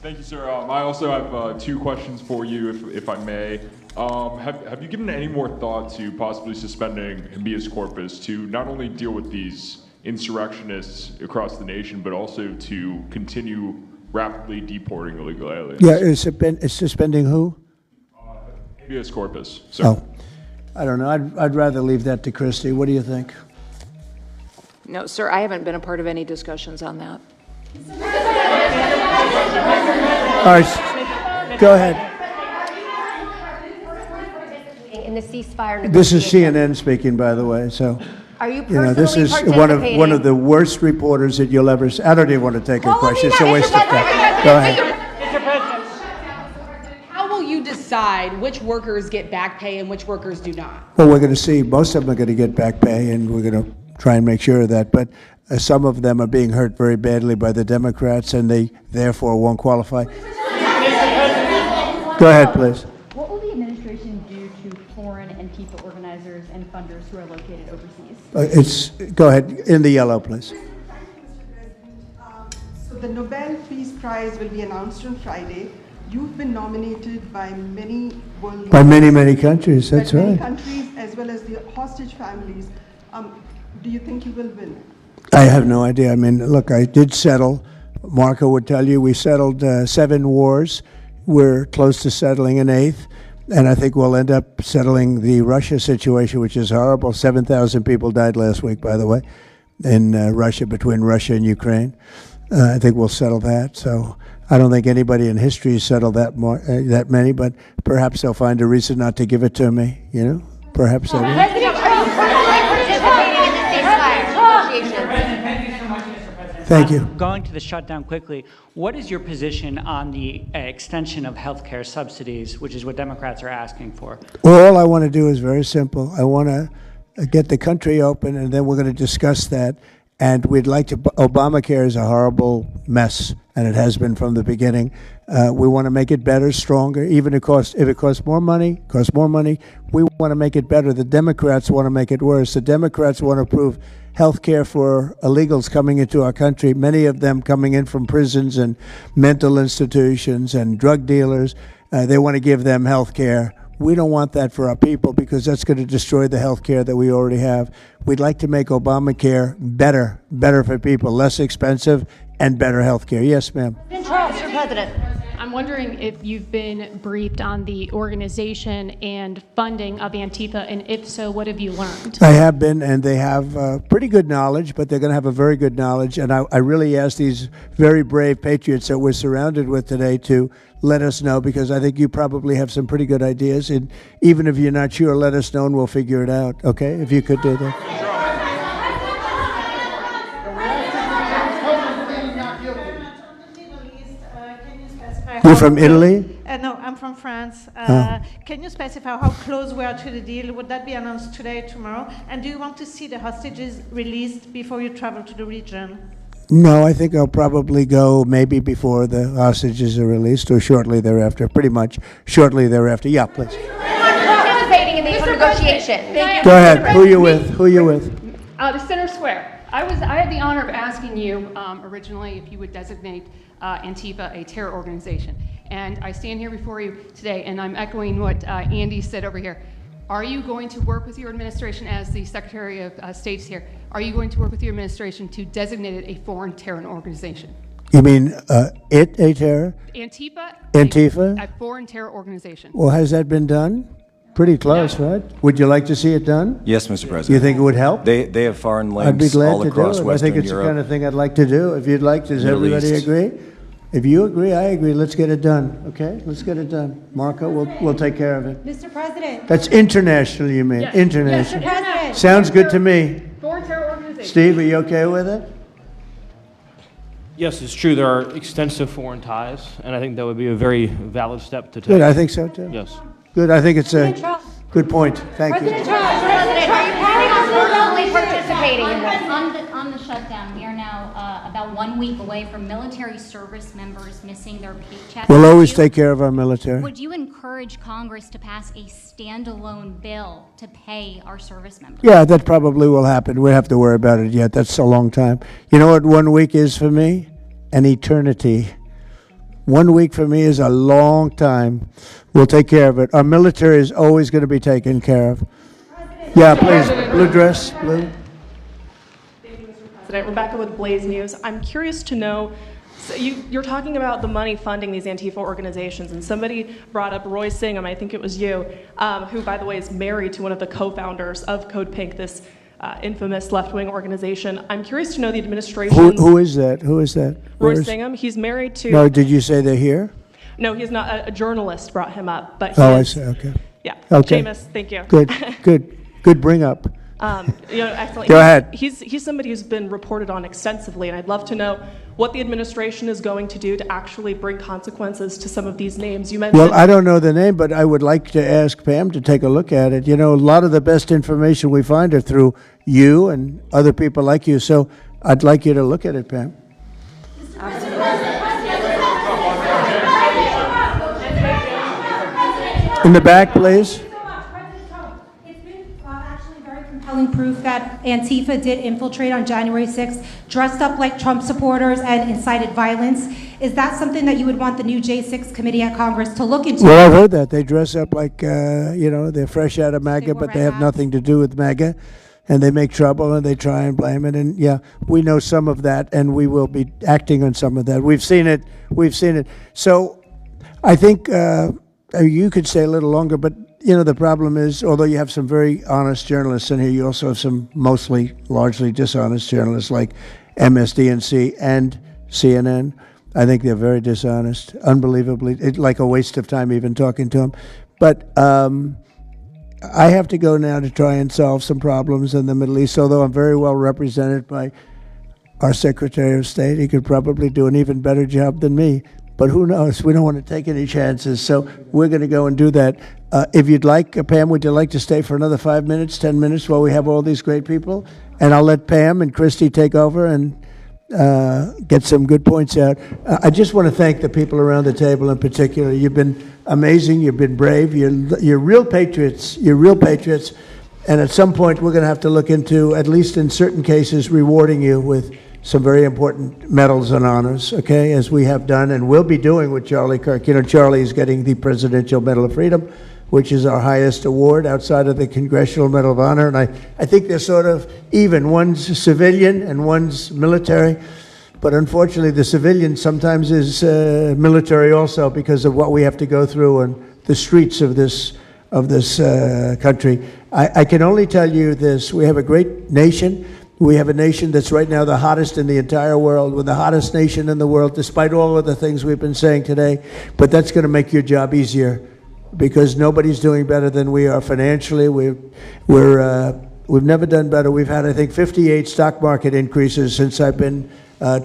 Thank you, sir. I also have two questions for you, if I may. Have you given any more thought to possibly suspending habeas corpus to not only deal with these insurrectionists across the nation, but also to continue rapidly deporting illegal aliens? Yeah, it's suspending who? Habeas corpus, sir. Oh, I don't know. I'd rather leave that to Christie. What do you think? No, sir, I haven't been a part of any discussions on that. All right, go ahead. In the ceasefire This is CNN speaking, by the way. So, Are you this is one of the worst reporters that you'll ever see. I don't even want to take a question. It's a waste of time. Go ahead. How will you decide which workers get back pay and which workers do not? Well, we're going to see. Most of them are going to get back pay, and we're going to try and make sure of that. But some of them are being hurt very badly by the Democrats, and they therefore won't qualify. Go ahead, please. What will the administration do to foreign Antifa organizers and funders who are located overseas? Go ahead, in the yellow, please. So the Nobel Peace Prize will be announced on Friday. You've been nominated by many world leaders. By many, many countries, that's by many right. countries, as well as the hostage families. Do you think you will win? I have no idea. I mean, look, I did settle. Marco would tell you we settled 7 wars. We're close to settling an 8th. And I think we'll end up settling the Russia situation, which is horrible. 7,000 people died last week, by the way, in Russia, between Russia and Ukraine. I think we'll settle that. So I don't think anybody in history has settled that many, but perhaps they'll find a reason not to give it to me, you know? Perhaps they will. President Trump, are you participating in the ceasefire negotiations? Thank you. Going to the shutdown quickly, what is your position on the extension of health care subsidies, which is what Democrats are asking for? All I want to do is very simple. I want to get the country open, and then we're going to discuss that. And we'd like to, Obamacare is a horrible mess, and it has been from the beginning. We want to make it better, stronger, even if it costs more money, we want to make it better. The Democrats want to make it worse. The Democrats want to approve health care for illegals coming into our country, many of them coming in from prisons and mental institutions and drug dealers. They want to give them health care. We don't want that for our people because that's going to destroy the health care that we already have. We'd like to make Obamacare better for people, less expensive and better health care. Yes, ma'am. Mr. President. I'm wondering if you've been briefed on the organization and funding of Antifa, and if so, what have you learned? I have been, and they have pretty good knowledge, but they're going to have a very good knowledge. And I really ask these very brave patriots that we're surrounded with today to let us know, because I think you probably have some pretty good ideas. And even if you're not sure, let us know and we'll figure it out, okay? If you could do that. You're from Italy? No, I'm from France. Can you specify how close we are to the deal? Would that be announced today, tomorrow? And do you want to see the hostages released before you travel to the region? No, I think I'll probably go maybe before the hostages are released or shortly thereafter, pretty much shortly thereafter. Yeah, please. Participating in the negotiation. Go ahead. Who you with? Who you with? The Center Square. I had the honor of asking you originally if you would designate Antifa a terror organization. And I stand here before you today, and I'm echoing what Andy said over here. Are you going to work with your administration, as the Secretary of State's here, are you going to work with your administration to designate it a foreign terror organization? You mean a terror? Antifa? A foreign terror organization. Well, has that been done? Pretty close, right? Would you like to see it done? Yes, Mr. President. You think it would help? They have foreign links I'd be glad all to across do it. Western I think it's Europe. the kind of thing I'd like to do. If you'd like, does Middle everybody East. agree? If you agree, I agree. Let's get it done, okay? Let's get it done. Marco, we'll take care of it. Mr. President. That's international, you mean? Yes. International. Mr. President. Sounds good to me. Foreign terror organization. Steve, are you okay with it? Yes, it's true. There are extensive foreign ties, and I think that would be a very valid step to take. Good, I think so too. Yes. Good, I think it's a good point. Thank you. President, are you planning on formally participating in this? On the shutdown, we are now about 1 week away from military service members missing their paychecks. We'll always take care of our military. Would you encourage Congress to pass a standalone bill to pay our service members? Yeah, that probably will happen. We don't have to worry about it yet. That's a long time. You know what 1 week is for me? An eternity. 1 week for me is a long time. We'll take care of it. Our military is always going to be taken care of. Yeah, please. Blue dress, blue. President, Rebecca with Blaze News. I'm curious to know, so you're talking about the money funding these Antifa organizations, and somebody brought up Roy Singham, I think it was you, who, by the way, is married to one of the co-founders of Code Pink, this infamous left-wing organization. I'm curious to know the administration. Who is that? Who is that? Roy Where is- Singham. He's married to. No, did you say they're here? No, he's not. A journalist brought him up, but. Oh, I see. Okay. Yeah. Okay. Seamus, thank you. Good bring up. Excellent. Go ahead. He's somebody who's been reported on extensively, and I'd love to know what the administration is going to do to actually bring consequences to some of these names. You mentioned. Well, I don't know the name, but I would like to ask Pam to take a look at it. You know, a lot of the best information we find are through you and other people like you, so I'd like you to look at it, Pam. In the back, please. Compelling proof that Antifa did infiltrate on January 6th, dressed up like Trump supporters and incited violence. Is that something that you would want the new J6 committee at Congress to look into? Well, I've heard that. They dress up like, they're fresh out of MAGA, but they have nothing to do with MAGA. And they make trouble and they try and blame it. And yeah, we know some of that and we will be acting on some of that. We've seen it. So I think you could stay a little longer, but you know, the problem is, although you have some very honest journalists in here, you also have some largely dishonest journalists like MSDNC and CNN. I think they're very dishonest, unbelievably. It's like a waste of time even talking to them. But I have to go now to try and solve some problems in the Middle East, although I'm very well represented by our Secretary of State. He could probably do an even better job than me. But who knows? We don't want to take any chances. So we're going to go and do that. If you'd like, Pam, would you like to stay for another 5 minutes, 10 minutes while we have all these great people? And I'll let Pam and Christy take over and get some good points out. I just want to thank the people around the table in particular. You've been amazing. You've been brave. You're real patriots. You're real patriots. And at some point, we're going to have to look into, at least in certain cases, rewarding you with some very important medals and honors, okay, as we have done and will be doing with Charlie Kirk. You know, Charlie is getting the Presidential Medal of Freedom, which is our highest award outside of the Congressional Medal of Honor. And I think they're sort of even. One's civilian and one's military. But unfortunately, the civilian sometimes is military also because of what we have to go through on the streets of this country. I can only tell you this. We have a great nation. We have a nation that's right now the hottest in the entire world. We're the hottest nation in the world, despite all of the things we've been saying today. But that's going to make your job easier because nobody's doing better than we are financially. We've never done better. We've had, I think, 58 stock market increases since I've been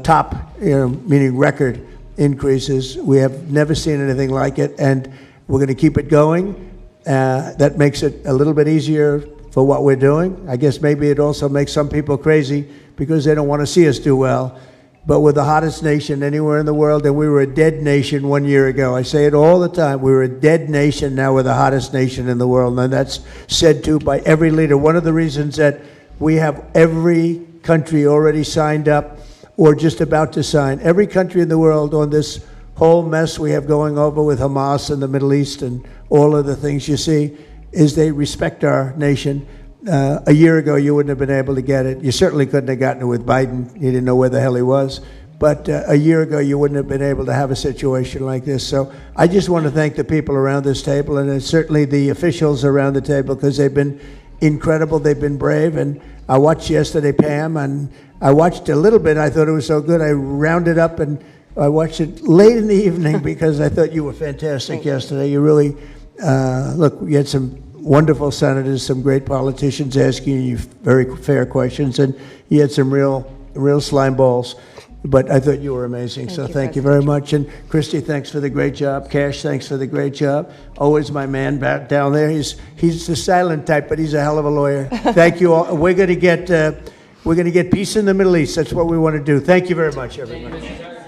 top, meaning record increases. We have never seen anything like it, and we're going to keep it going. That makes it a little bit easier for what we're doing. I guess maybe it also makes some people crazy because they don't want to see us do well. But we're the hottest nation anywhere in the world, and we were a dead nation 1 year ago. I say it all the time. We were a dead nation. Now we're the hottest nation in the world, and that's said to by every leader. One of the reasons that we have every country already signed up or just about to sign, every country in the world on this whole mess we have going over with Hamas and the Middle East and all of the things you see, is they respect our nation. A year ago, you wouldn't have been able to get it. You certainly couldn't have gotten it with Biden. You didn't know where the hell he was. But a year ago, you wouldn't have been able to have a situation like this. So I just want to thank the people around this table and certainly the officials around the table because they've been incredible. They've been brave. And I watched yesterday, Pam, and I watched a little bit. I thought it was so good. I rounded up and I watched it late in the evening because I thought you were fantastic yesterday. You really, look, you had some wonderful senators, some great politicians asking you very fair questions, and you had some real slime balls. But I thought you were amazing, so thank you very much. And Christy, thanks for the great job. Cash, thanks for the great job. Always my man back down there. He's the silent type, but he's a hell of a lawyer. Thank you all. We're going to get peace in the Middle East. That's what we want to do. Thank you very much, everybody.